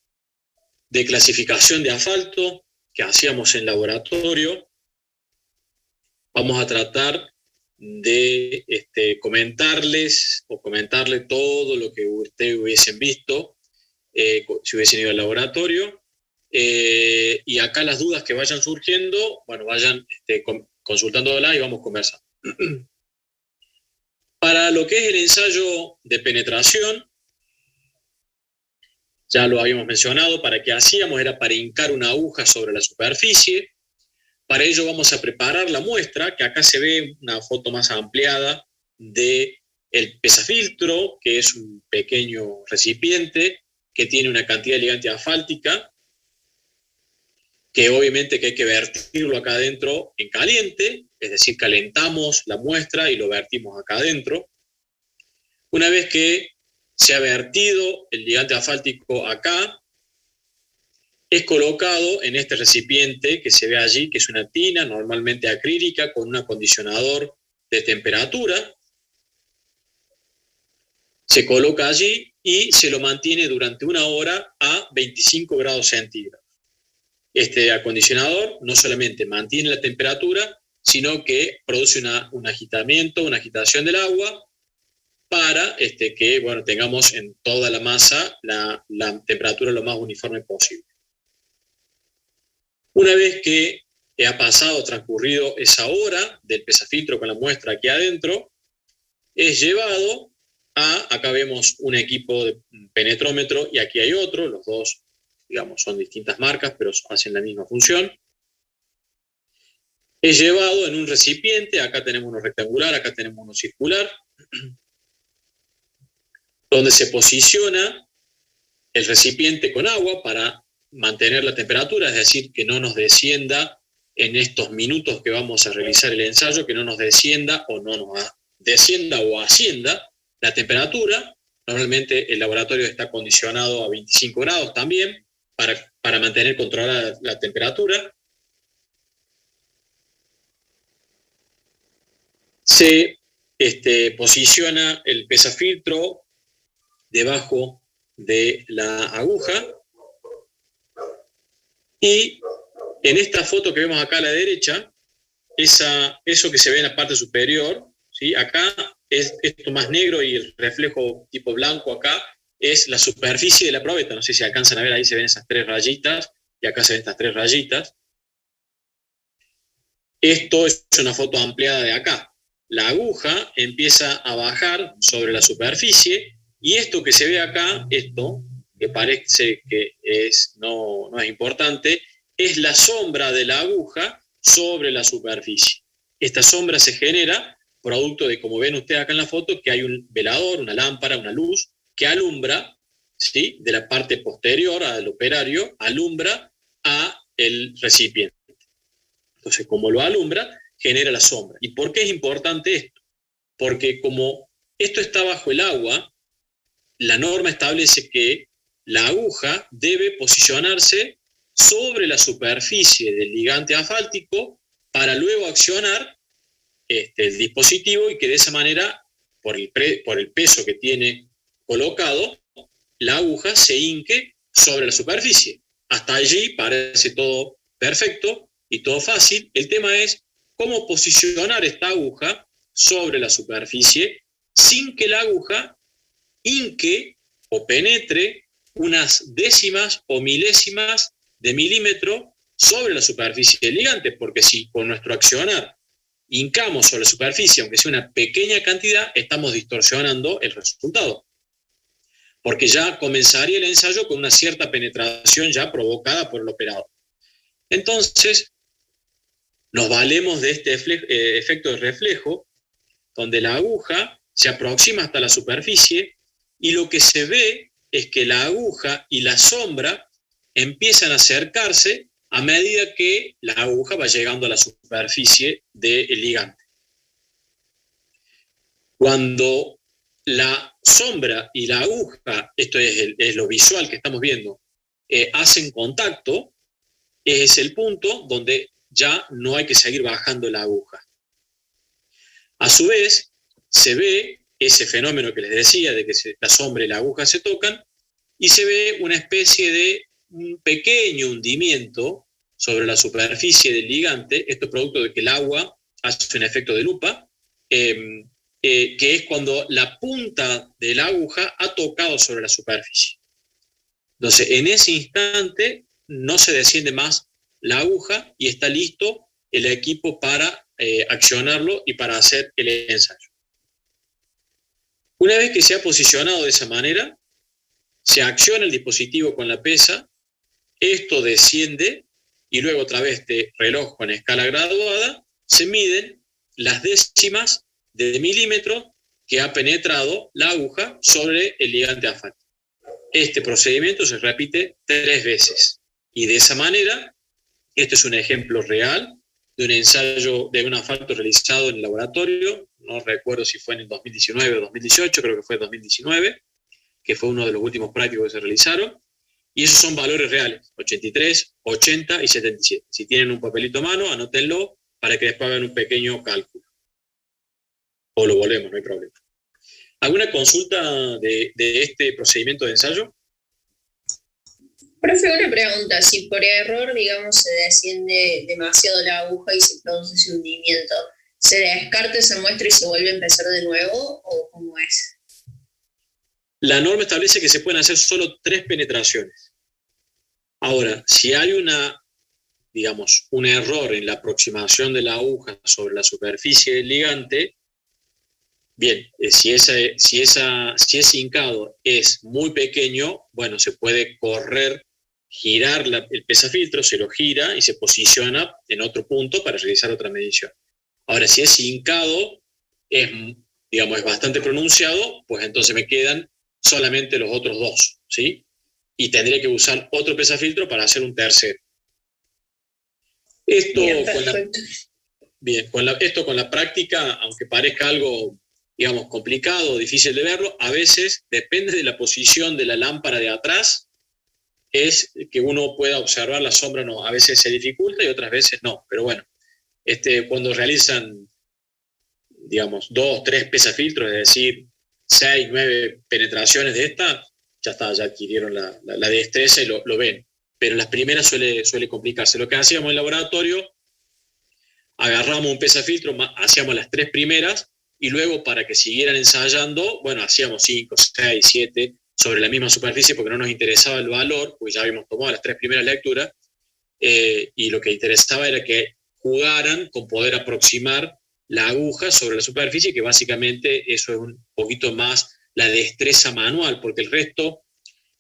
de clasificación de asfalto que hacíamos en laboratorio, vamos a tratar de comentarle todo lo que ustedes hubiesen visto si hubiesen ido al laboratorio, y acá las dudas que vayan surgiendo, bueno, vayan consultándolas y vamos conversando. Para lo que es el ensayo de penetración, ya lo habíamos mencionado, ¿para qué hacíamos? Era para hincar una aguja sobre la superficie. Para ello vamos a preparar la muestra, que acá se ve una foto más ampliada del pesafiltro, que es un pequeño recipiente que tiene una cantidad de ligante asfáltica, que obviamente que hay que vertirlo acá adentro en caliente, es decir, calentamos la muestra y lo vertimos acá adentro. Una vez que se ha vertido el ligante asfáltico acá, es colocado en este recipiente que se ve allí, que es una tina normalmente acrílica con un acondicionador de temperatura. Se coloca allí y se lo mantiene durante 1 hora a 25 grados centígrados. Este acondicionador no solamente mantiene la temperatura, sino que produce un agitamiento, una agitación del agua para que tengamos en toda la masa la temperatura lo más uniforme posible. Una vez que ha transcurrido esa hora del pesafiltro con la muestra aquí adentro, es llevado acá vemos un equipo de penetrómetro y aquí hay otro, los dos, digamos, son distintas marcas, pero hacen la misma función. Es llevado en un recipiente, acá tenemos uno rectangular, acá tenemos uno circular, donde se posiciona el recipiente con agua para mantener la temperatura, es decir, que no nos descienda en estos minutos que vamos a realizar el ensayo, que no nos descienda o no nos descienda o ascienda la temperatura. Normalmente el laboratorio está acondicionado a 25 grados también para mantener controlada la temperatura. Se posiciona el pesafiltro debajo de la aguja y en esta foto que vemos acá a la derecha, eso que se ve en la parte superior, ¿sí? Acá es esto más negro y el reflejo tipo blanco acá es la superficie de la probeta. No sé si alcanzan a ver, ahí se ven esas 3 rayitas y acá se ven estas 3 rayitas. Esto es una foto ampliada de acá. La aguja empieza a bajar sobre la superficie y esto que se ve acá, esto que parece que no es importante, es la sombra de la aguja sobre la superficie. Esta sombra se genera producto de, como ven ustedes acá en la foto, que hay un velador, una lámpara, una luz, que alumbra, ¿sí?, de la parte posterior al operario, alumbra a el recipiente. Entonces, como lo alumbra, genera la sombra. ¿Y por qué es importante esto? Porque como esto está bajo el agua, la norma establece que la aguja debe posicionarse sobre la superficie del ligante asfáltico para luego accionar el dispositivo y que de esa manera, por el peso que tiene colocado, la aguja se hinque sobre la superficie. Hasta allí parece todo perfecto y todo fácil. El tema es cómo posicionar esta aguja sobre la superficie sin que la aguja hinque o penetre unas décimas o milésimas de milímetro sobre la superficie del ligante, porque si con nuestro accionar hincamos sobre la superficie, aunque sea una pequeña cantidad, estamos distorsionando el resultado. Porque ya comenzaría el ensayo con una cierta penetración ya provocada por el operador. Entonces, nos valemos de este efecto de reflejo, donde la aguja se aproxima hasta la superficie y lo que se ve es que la aguja y la sombra empiezan a acercarse a medida que la aguja va llegando a la superficie del ligante. Cuando la sombra y la aguja, esto es lo visual que estamos viendo, hacen contacto, es el punto donde ya no hay que seguir bajando la aguja. A su vez, se ve ese fenómeno que les decía, de que la sombra y la aguja se tocan, y se ve una especie de un pequeño hundimiento sobre la superficie del ligante, esto es producto de que el agua hace un efecto de lupa, que es cuando la punta de la aguja ha tocado sobre la superficie. Entonces, en ese instante no se desciende más la aguja y está listo el equipo para accionarlo y para hacer el ensayo. Una vez que se ha posicionado de esa manera, se acciona el dispositivo con la pesa, esto desciende y luego a través de reloj con escala graduada se miden las décimas de milímetro que ha penetrado la aguja sobre el ligante asfáltico. Este procedimiento se repite 3 veces y de esa manera, este es un ejemplo real de un ensayo de un asfalto realizado en el laboratorio, no recuerdo si fue en el 2019 o 2018, creo que fue 2019, que fue uno de los últimos prácticos que se realizaron, y esos son valores reales, 83, 80 y 77. Si tienen un papelito a mano, anótenlo para que después hagan un pequeño cálculo. O lo volvemos, no hay problema. ¿Alguna consulta de este procedimiento de ensayo? Profe, una pregunta. Si por error, digamos, se desciende demasiado la aguja y se produce ese hundimiento, ¿se descarta esa muestra y se vuelve a empezar de nuevo o cómo es? La norma establece que se pueden hacer solo 3 penetraciones. Ahora, si hay un error en la aproximación de la aguja sobre la superficie del ligante, bien, si ese hincado es muy pequeño, bueno, se puede girar el pesafiltro, se lo gira y se posiciona en otro punto para realizar otra medición. Ahora, si ese hincado es bastante pronunciado, pues entonces me quedan solamente los otros 2, ¿sí? Y tendría que usar otro pesafiltro para hacer un tercero. Esto con la práctica, aunque parezca algo, complicado o difícil de verlo, a veces depende de la posición de la lámpara de atrás, es que uno pueda observar la sombra, no, a veces se dificulta y otras veces no, pero bueno, cuando realizan, 2, 3 pesafiltros, es decir, 6, 9 penetraciones de esta, ya adquirieron la destreza y lo ven. Pero en las primeras suele complicarse. Lo que hacíamos en el laboratorio, agarramos un pesafiltro, hacíamos las 3 primeras, y luego para que siguieran ensayando, bueno, hacíamos 5, 6, 7 sobre la misma superficie porque no nos interesaba el valor, porque ya habíamos tomado las 3 primeras lecturas, y lo que interesaba era que jugaran con poder aproximar la aguja sobre la superficie, que básicamente eso es un poquito más la destreza manual, porque el resto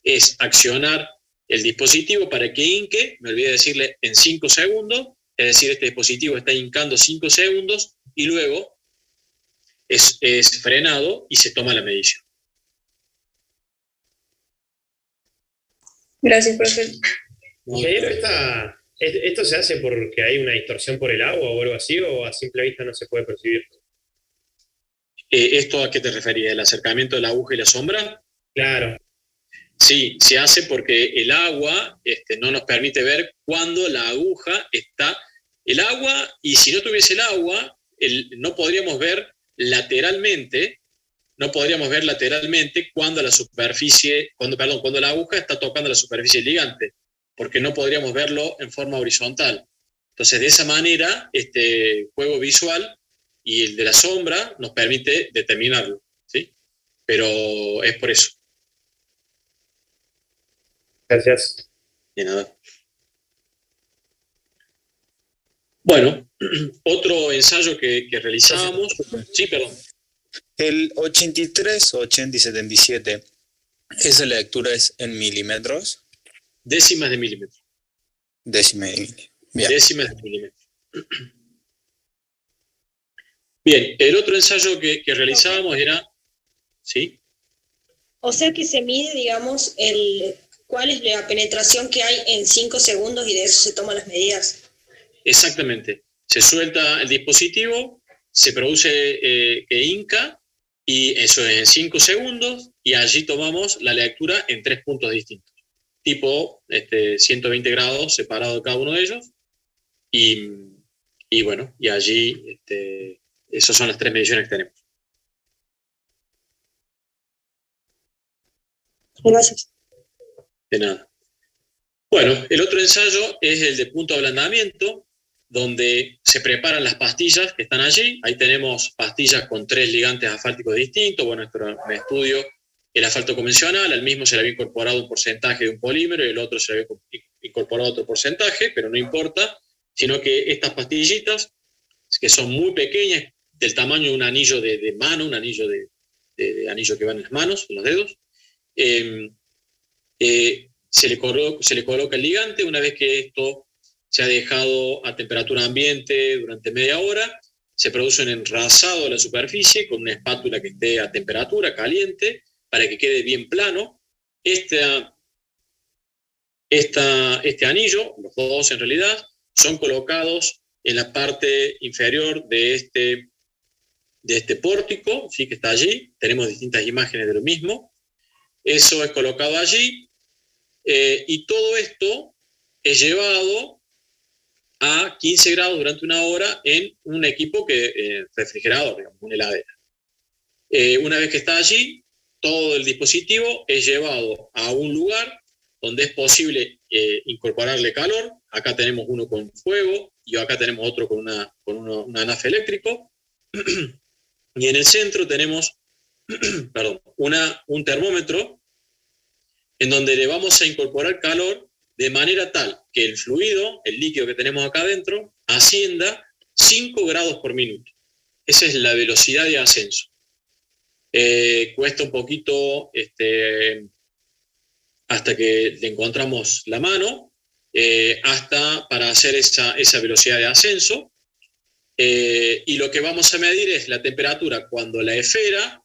es accionar el dispositivo para que hinque, me olvidé decirle, en 5 segundos, es decir, este dispositivo está hincando 5 segundos y luego es frenado y se toma la medición. Gracias, profe. ¿Esto se hace porque hay una distorsión por el agua o algo así, o a simple vista no se puede percibir? ¿Esto a qué te referías? ¿El acercamiento de la aguja y la sombra? Claro. Sí, se hace porque el agua no nos permite ver cuándo la aguja está... El agua, y si no tuviese el agua, no podríamos ver lateralmente cuando la aguja está tocando la superficie del ligante, porque no podríamos verlo en forma horizontal. Entonces, de esa manera, este juego visual y el de la sombra nos permite determinarlo, ¿sí? Pero es por eso. Gracias. De nada. Bueno, otro ensayo que realizábamos... Sí, perdón. El 83, 80 y 77, ¿esa lectura es en milímetros? Décimas de milímetro. Décimas de milímetro. Bien. Décimas de milímetro. Bien, el otro ensayo que realizábamos era... ¿Sí? O sea que se mide, digamos, cuál es la penetración que hay en 5 segundos y de eso se toman las medidas. Exactamente. Se suelta el dispositivo, se produce que hinca, y eso es en 5 segundos, y allí tomamos la lectura en 3 puntos distintos. Tipo 120 grados separado de cada uno de ellos, y bueno, y allí esas son las 3 mediciones que tenemos. Gracias. De nada. Bueno, el otro ensayo es el de punto de ablandamiento, donde se preparan las pastillas que están allí. Ahí tenemos pastillas con 3 ligantes asfálticos distintos. Bueno, esto era un estudio, el asfalto convencional, al mismo se le había incorporado un porcentaje de un polímero y el otro se le había incorporado otro porcentaje, pero no importa, sino que estas pastillitas, que son muy pequeñas, del tamaño de un anillo de mano, un anillo de anillo que va en las manos, en los dedos, se le coloca el ligante. Una vez que esto se ha dejado a temperatura ambiente durante media hora, se produce un enrasado de la superficie con una espátula que esté a temperatura caliente para que quede bien plano. Este anillo, los dos en realidad, son colocados en la parte inferior de este pórtico, ¿sí? Que está allí. Tenemos distintas imágenes de lo mismo. Eso es colocado allí, y todo esto es llevado a 15 grados durante una hora en un equipo refrigerador, digamos, una heladera. Una vez que está allí, todo el dispositivo es llevado a un lugar donde es posible incorporarle calor. Acá tenemos uno con fuego y acá tenemos otro con un anafe eléctrico. Y en el centro tenemos un termómetro en donde le vamos a incorporar calor de manera tal que el fluido, el líquido que tenemos acá adentro, ascienda 5 grados por minuto. Esa es la velocidad de ascenso. Cuesta un poquito hasta que le encontramos la mano, para hacer esa velocidad de ascenso. Y lo que vamos a medir es la temperatura cuando la esfera,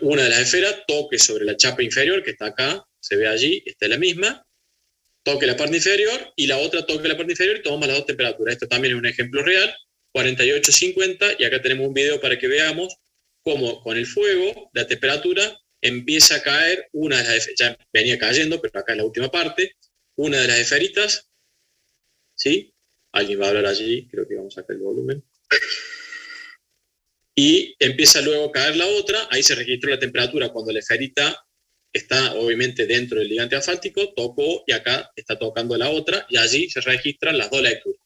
una de las esferas, toque sobre la chapa inferior, que está acá, se ve allí, está la misma, toque la parte inferior, y la otra toque la parte inferior, y tomamos las dos temperaturas. Esto también es un ejemplo real, 48, 50, y acá tenemos un video para que veamos cómo con el fuego la temperatura empieza a caer, una de las, ya venía cayendo, pero acá es la última parte, una de las esferitas, ¿sí? Alguien va a hablar allí, creo que vamos a sacar el volumen. Y empieza luego a caer la otra, ahí se registró la temperatura cuando la esferita está obviamente dentro del ligante asfáltico, tocó y acá está tocando la otra, y allí se registran las dos lecturas.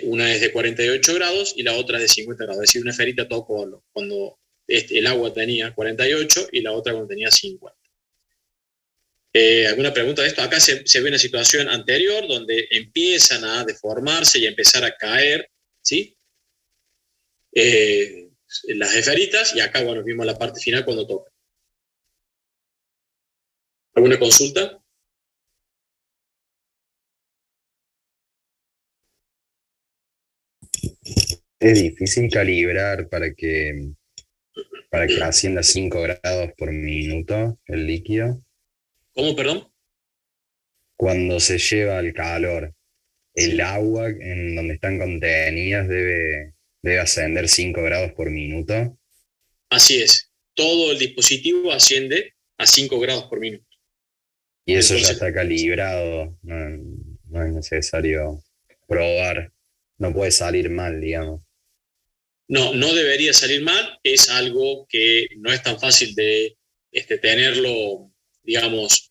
Una es de 48 grados y la otra es de 50 grados, es decir, una esferita tocó cuando el agua tenía 48 y la otra cuando tenía 50. ¿Alguna pregunta de esto? Acá se ve una situación anterior donde empiezan a deformarse y a empezar a caer, ¿sí? Las esferitas, y acá, bueno, vimos la parte final cuando toca. ¿Alguna consulta? Es difícil calibrar para que ascienda 5 grados por minuto el líquido. ¿Cómo, perdón? Cuando se lleva el calor, el agua en donde están contenidas debe ascender 5 grados por minuto. Así es. Todo el dispositivo asciende a 5 grados por minuto. Y eso Entonces, ya está calibrado, no es necesario probar, no puede salir mal, digamos. no debería salir mal. Es algo que no es tan fácil de tenerlo, digamos,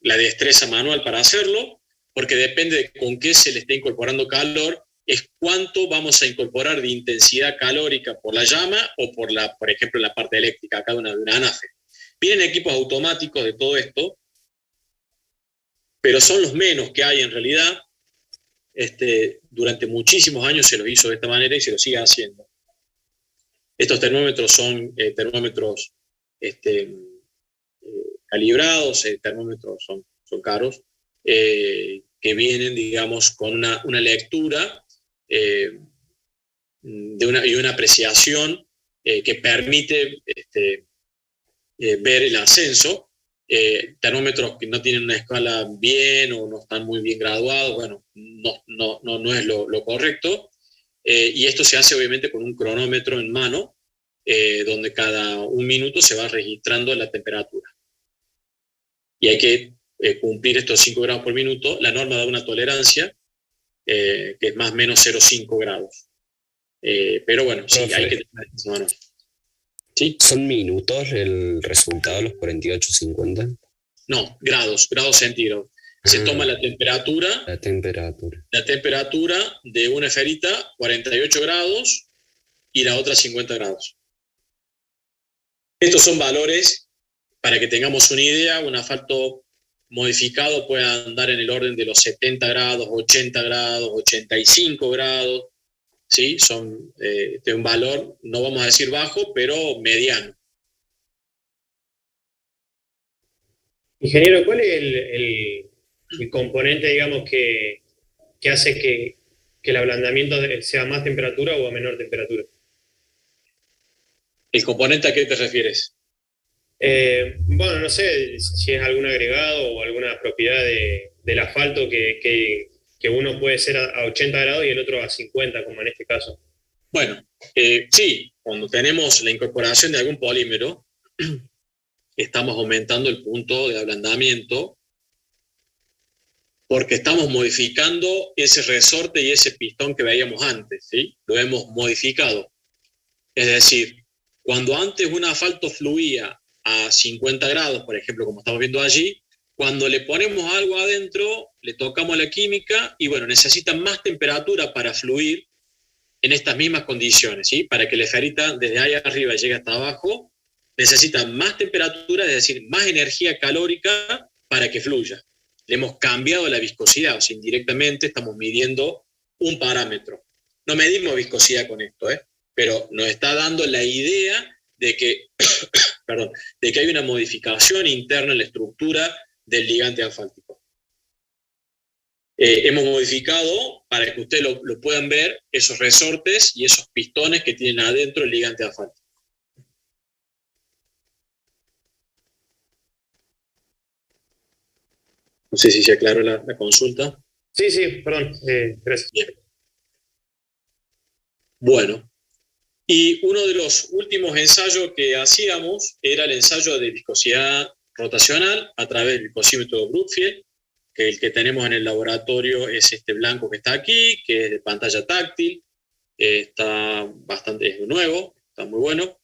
la destreza manual para hacerlo, porque depende de con qué se le esté incorporando calor, es cuánto vamos a incorporar de intensidad calórica por la llama o por ejemplo, la parte eléctrica, acá de una anafe. Vienen equipos automáticos de todo esto, pero son los menos que hay en realidad. Durante muchísimos años se los hizo de esta manera y se lo sigue haciendo. Estos termómetros son termómetros calibrados, termómetros son caros, que vienen, digamos, con una lectura y una apreciación que permite ver el ascenso. Termómetros que no tienen una escala bien o no están muy bien graduados, bueno, no es lo correcto. Y esto se hace obviamente con un cronómetro en mano, donde cada un minuto se va registrando la temperatura. Y hay que cumplir estos 5 grados por minuto. La norma da una tolerancia que es más o menos 0,5 grados. Pero bueno, sí, hay que tener esa mano. ¿Sí? ¿Son minutos el resultado, los 48-50? No, grados centígrados. Se toma la temperatura. La temperatura. La temperatura de una esferita, 48 grados, y la otra 50 grados. Estos son valores, para que tengamos una idea, un asfalto modificado puede andar en el orden de los 70 grados, 80 grados, 85 grados. ¿Sí? Son de un valor, no vamos a decir bajo, pero mediano. Ingeniero, ¿cuál es el componente, digamos, que hace que el ablandamiento sea a más temperatura o a menor temperatura? ¿El componente a qué te refieres? Bueno, no sé si es algún agregado o alguna propiedad del asfalto que uno puede ser a 80 grados y el otro a 50, como en este caso. Bueno, sí, cuando tenemos la incorporación de algún polímero, estamos aumentando el punto de ablandamiento porque estamos modificando ese resorte y ese pistón que veíamos antes, ¿sí? Lo hemos modificado. Es decir, cuando antes un asfalto fluía a 50 grados, por ejemplo, como estamos viendo allí, cuando le ponemos algo adentro, le tocamos la química y bueno, necesita más temperatura para fluir en estas mismas condiciones, ¿sí? Para que la esferita desde ahí arriba llegue hasta abajo, necesita más temperatura, es decir, más energía calórica para que fluya. Le hemos cambiado la viscosidad, o sea, indirectamente estamos midiendo un parámetro. No medimos viscosidad con esto, pero nos está dando la idea de que, perdón, de que hay una modificación interna en la estructura del ligante asfáltico. Hemos modificado, para que ustedes lo puedan ver, esos resortes y esos pistones que tienen adentro el ligante asfáltico. No sé si se aclaró la consulta. Sí, perdón, gracias. Bien. Bueno, y uno de los últimos ensayos que hacíamos era el ensayo de viscosidad rotacional a través del viscosímetro Brookfield, que el que tenemos en el laboratorio es este blanco que está aquí, que es de pantalla táctil, está bastante es nuevo, está muy bueno.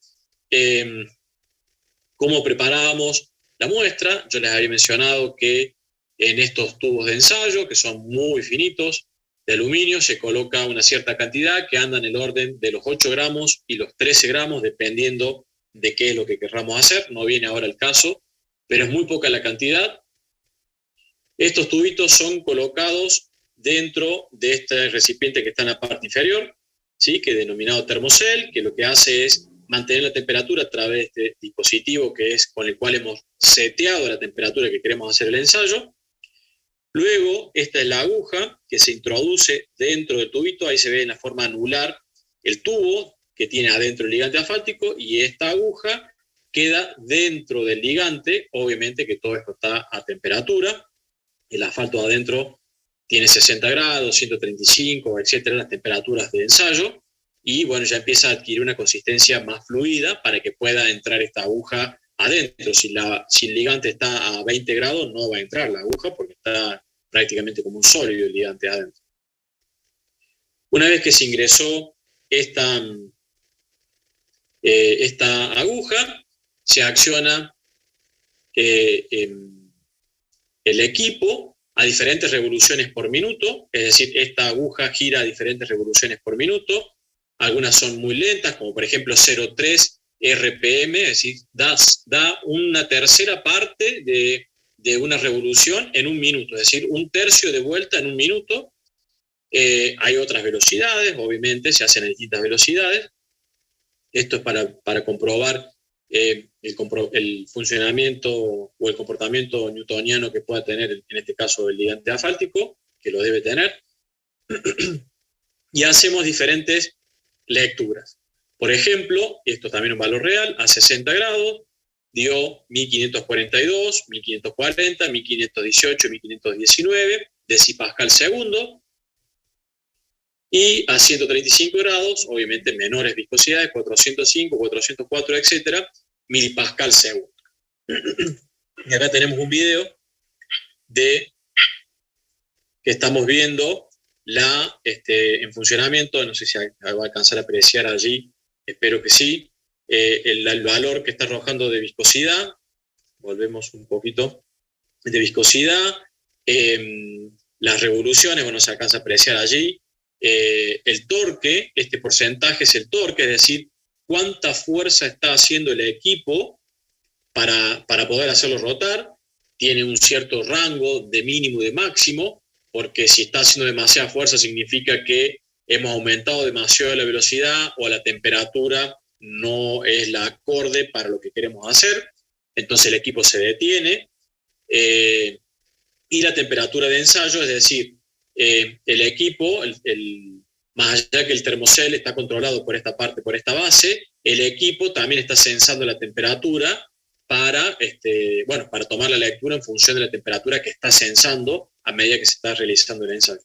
¿Cómo preparábamos la muestra? Yo les había mencionado que en estos tubos de ensayo, que son muy finitos, de aluminio, se coloca una cierta cantidad que anda en el orden de los 8 gramos y los 13 gramos, dependiendo de qué es lo que querramos hacer. No viene ahora el caso, pero es muy poca la cantidad. Estos tubitos son colocados dentro de este recipiente que está en la parte inferior, ¿sí? Que es denominado termocell, que lo que hace es mantener la temperatura a través de este dispositivo que es con el cual hemos seteado la temperatura que queremos hacer el ensayo. Luego, esta es la aguja que se introduce dentro del tubito, ahí se ve en la forma anular el tubo que tiene adentro el ligante asfáltico y esta aguja queda dentro del ligante, obviamente que todo esto está a temperatura, el asfalto adentro tiene 60 grados, 135, etcétera, las temperaturas de ensayo, y bueno, ya empieza a adquirir una consistencia más fluida para que pueda entrar esta aguja adentro. Si el ligante está a 20 grados, no va a entrar la aguja porque está prácticamente como un sólido el ligante adentro. Una vez que se ingresó esta aguja, se acciona el equipo a diferentes revoluciones por minuto, es decir, esta aguja gira a diferentes revoluciones por minuto. Algunas son muy lentas, como por ejemplo 0,3 RPM, es decir, da una tercera parte de una revolución en un minuto, es decir, un tercio de vuelta en un minuto. Hay otras velocidades, obviamente, se hacen a distintas velocidades. Esto es para comprobar el funcionamiento o el comportamiento newtoniano que pueda tener, en este caso, el ligante asfáltico, que lo debe tener. Y hacemos diferentes lecturas. Por ejemplo, esto también es un valor real, a 60 grados dio 1542, 1540, 1518, 1519 decipascal segundo. Y a 135 grados, obviamente menores viscosidades, 405, 404, etcétera, milipascal segundo. Y acá tenemos un video que estamos viendo en funcionamiento, no sé si va a alcanzar a apreciar allí, espero que sí, el valor que está arrojando de viscosidad, volvemos un poquito, de viscosidad, las revoluciones, bueno, se alcanza a apreciar allí, el torque, este porcentaje es el torque, es decir, cuánta fuerza está haciendo el equipo para poder hacerlo rotar, tiene un cierto rango de mínimo y de máximo, porque si está haciendo demasiada fuerza significa que hemos aumentado demasiado la velocidad o la temperatura no es la acorde para lo que queremos hacer, entonces el equipo se detiene. y la temperatura de ensayo, es decir, el equipo, más allá que el termocell está controlado por esta parte, por esta base, el equipo también está sensando la temperatura para tomar la lectura en función de la temperatura que está sensando a medida que se está realizando el ensayo.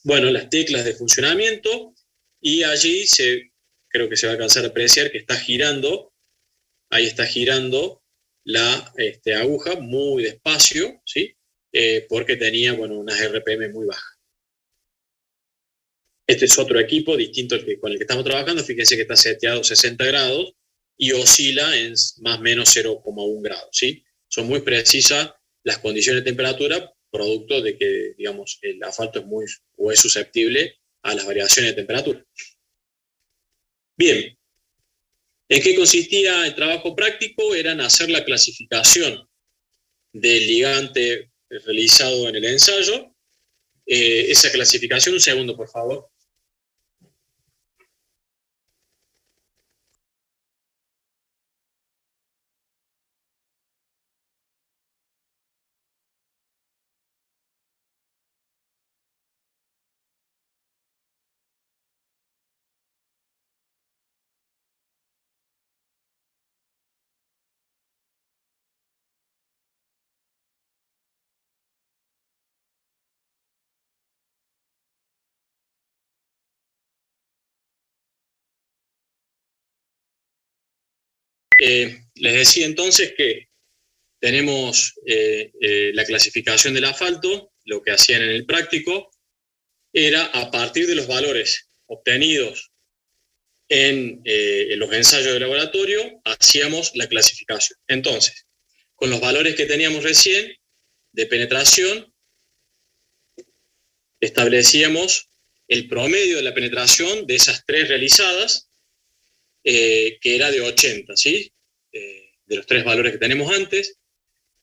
Bueno, las teclas de funcionamiento, y allí creo que se va a alcanzar a apreciar que está girando, ahí está girando la aguja muy despacio, ¿sí? Porque tenía, unas RPM muy bajas. Este es otro equipo distinto con el que estamos trabajando. Fíjense que está seteado 60 grados y oscila en más o menos 0,1 grados, ¿sí? Son muy precisas las condiciones de temperatura, producto de que, digamos, el asfalto es susceptible a las variaciones de temperatura. Bien, ¿en qué consistía el trabajo práctico? Era en hacer la clasificación del ligante realizado en el ensayo. Esa clasificación, un segundo, por favor. Les decía entonces que tenemos la clasificación del asfalto. Lo que hacían en el práctico era, a partir de los valores obtenidos en los ensayos de laboratorio, hacíamos la clasificación. Entonces, con los valores que teníamos recién de penetración, establecíamos el promedio de la penetración de esas tres realizadas, que era de 80, ¿sí? De los tres valores que tenemos antes.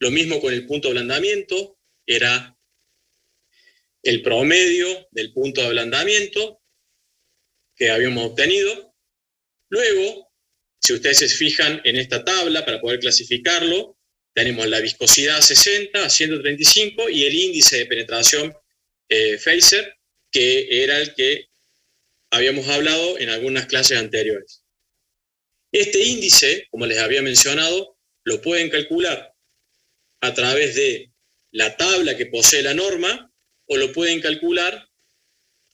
Lo mismo con el punto de ablandamiento, era el promedio del punto de ablandamiento que habíamos obtenido. Luego, si ustedes se fijan en esta tabla, para poder clasificarlo, tenemos la viscosidad 60 a 135 y el índice de penetración Phaser, que era el que habíamos hablado en algunas clases anteriores. Este índice, como les había mencionado, lo pueden calcular a través de la tabla que posee la norma, o lo pueden calcular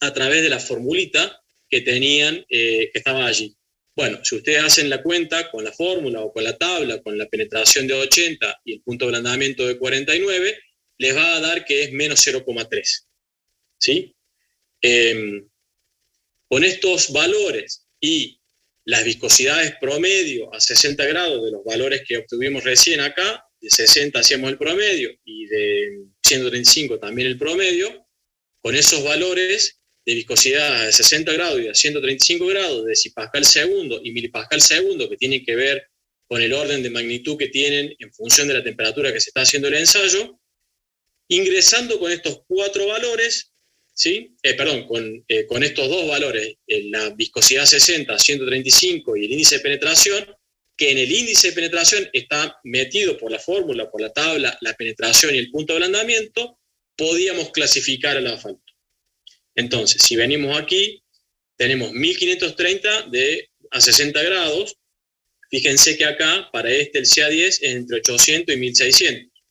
a través de la formulita que tenían, que estaba allí. Bueno, si ustedes hacen la cuenta con la fórmula o con la tabla, con la penetración de 80 y el punto de ablandamiento de 49, les va a dar que es menos 0,3. ¿Sí? Con estos valores y las viscosidades promedio a 60 grados de los valores que obtuvimos recién acá, de 60 hacíamos el promedio y de 135 también el promedio, con esos valores de viscosidad a 60 grados y a 135 grados de decipascal segundo y milipascal segundo, que tienen que ver con el orden de magnitud que tienen en función de la temperatura que se está haciendo el ensayo, ingresando con estos cuatro valores, ¿sí? Con estos dos valores, la viscosidad 60, 135 y el índice de penetración, que en el índice de penetración está metido por la fórmula, por la tabla, la penetración y el punto de ablandamiento, podíamos clasificar el asfalto. Entonces, si venimos aquí, tenemos 1530 a 60 grados. Fíjense que acá, para el CA10, es entre 800 y 1600.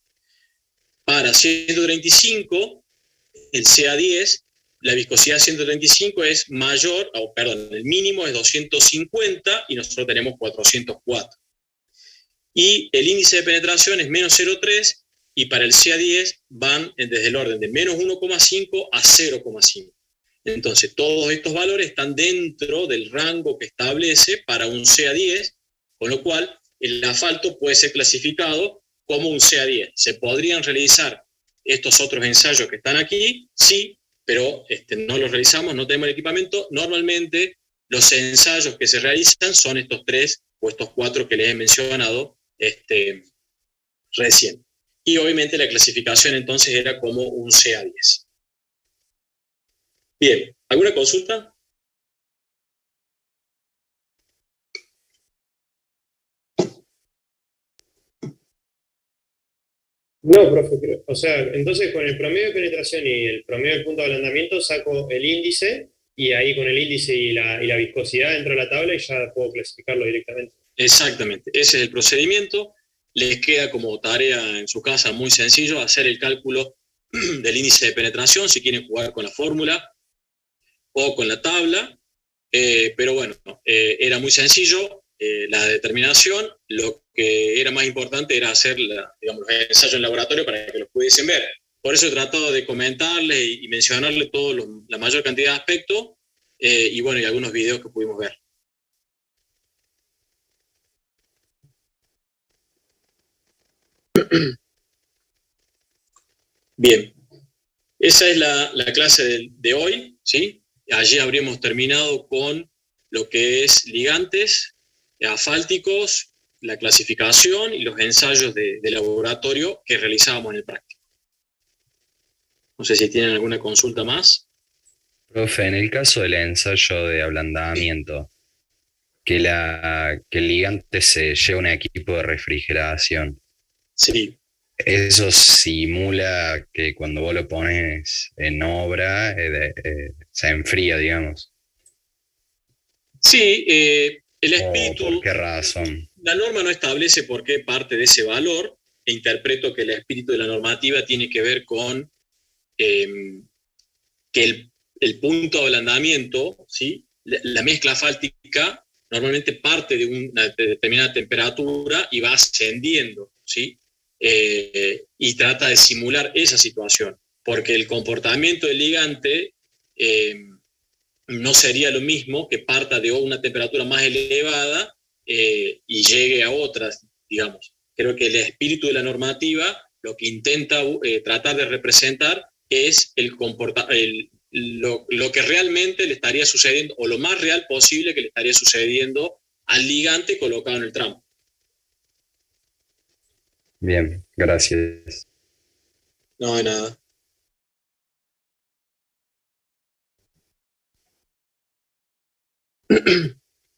Para 135, el CA10, la viscosidad 135 es mayor, el mínimo es 250 y nosotros tenemos 404. Y el índice de penetración es menos 0,3 y para el CA10 van desde el orden de menos 1,5 a 0,5. Entonces, todos estos valores están dentro del rango que establece para un CA10, con lo cual el asfalto puede ser clasificado como un CA10. ¿Se podrían realizar estos otros ensayos que están aquí? Sí, pero no los realizamos, no tenemos el equipamiento. Normalmente los ensayos que se realizan son estos tres o estos cuatro que les he mencionado recién. Y obviamente la clasificación entonces era como un CA10. Bien, ¿alguna consulta? No, profe, o sea, entonces con el promedio de penetración y el promedio del punto de ablandamiento saco el índice y ahí con el índice y la viscosidad entro a la tabla y ya puedo clasificarlo directamente. Exactamente, ese es el procedimiento. Les queda como tarea en su casa muy sencillo hacer el cálculo del índice de penetración si quieren jugar con la fórmula o con la tabla, pero bueno, era muy sencillo la determinación. Lo que era más importante era hacer digamos, los ensayos en laboratorio para que los pudiesen ver. Por eso he tratado de comentarles y mencionarles la mayor cantidad de aspectos y bueno, y algunos videos que pudimos ver. Bien, esa es la clase de hoy, ¿sí? Allí habríamos terminado con lo que es ligantes, asfálticos, la clasificación y los ensayos de laboratorio que realizábamos en el práctico. No sé si tienen alguna consulta más. Profe, en el caso del ensayo de ablandamiento, que el ligante se lleva un equipo de refrigeración. Sí. Eso simula que cuando vos lo pones en obra se enfría, digamos. Sí, el espíritu... ¿Por qué razón? La norma no establece por qué parte de ese valor, e interpreto que el espíritu de la normativa tiene que ver con que el punto de ablandamiento, ¿sí? La mezcla asfáltica normalmente parte de una determinada temperatura y va ascendiendo, ¿sí? Y trata de simular esa situación, porque el comportamiento del ligante no sería lo mismo que parta de una temperatura más elevada y llegue a otras, digamos. Creo que el espíritu de la normativa lo que intenta tratar de representar es lo que realmente le estaría sucediendo, o lo más real posible que le estaría sucediendo al ligante colocado en el tramo. Bien, gracias. No, de nada.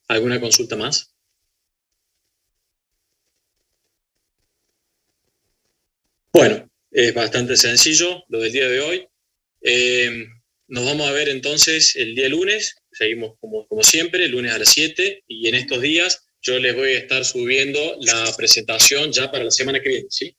¿Alguna consulta más? Bueno, es bastante sencillo lo del día de hoy. Nos vamos a ver entonces el día lunes. Seguimos como siempre, el lunes a las 7. Y en estos días yo les voy a estar subiendo la presentación ya para la semana que viene, ¿sí?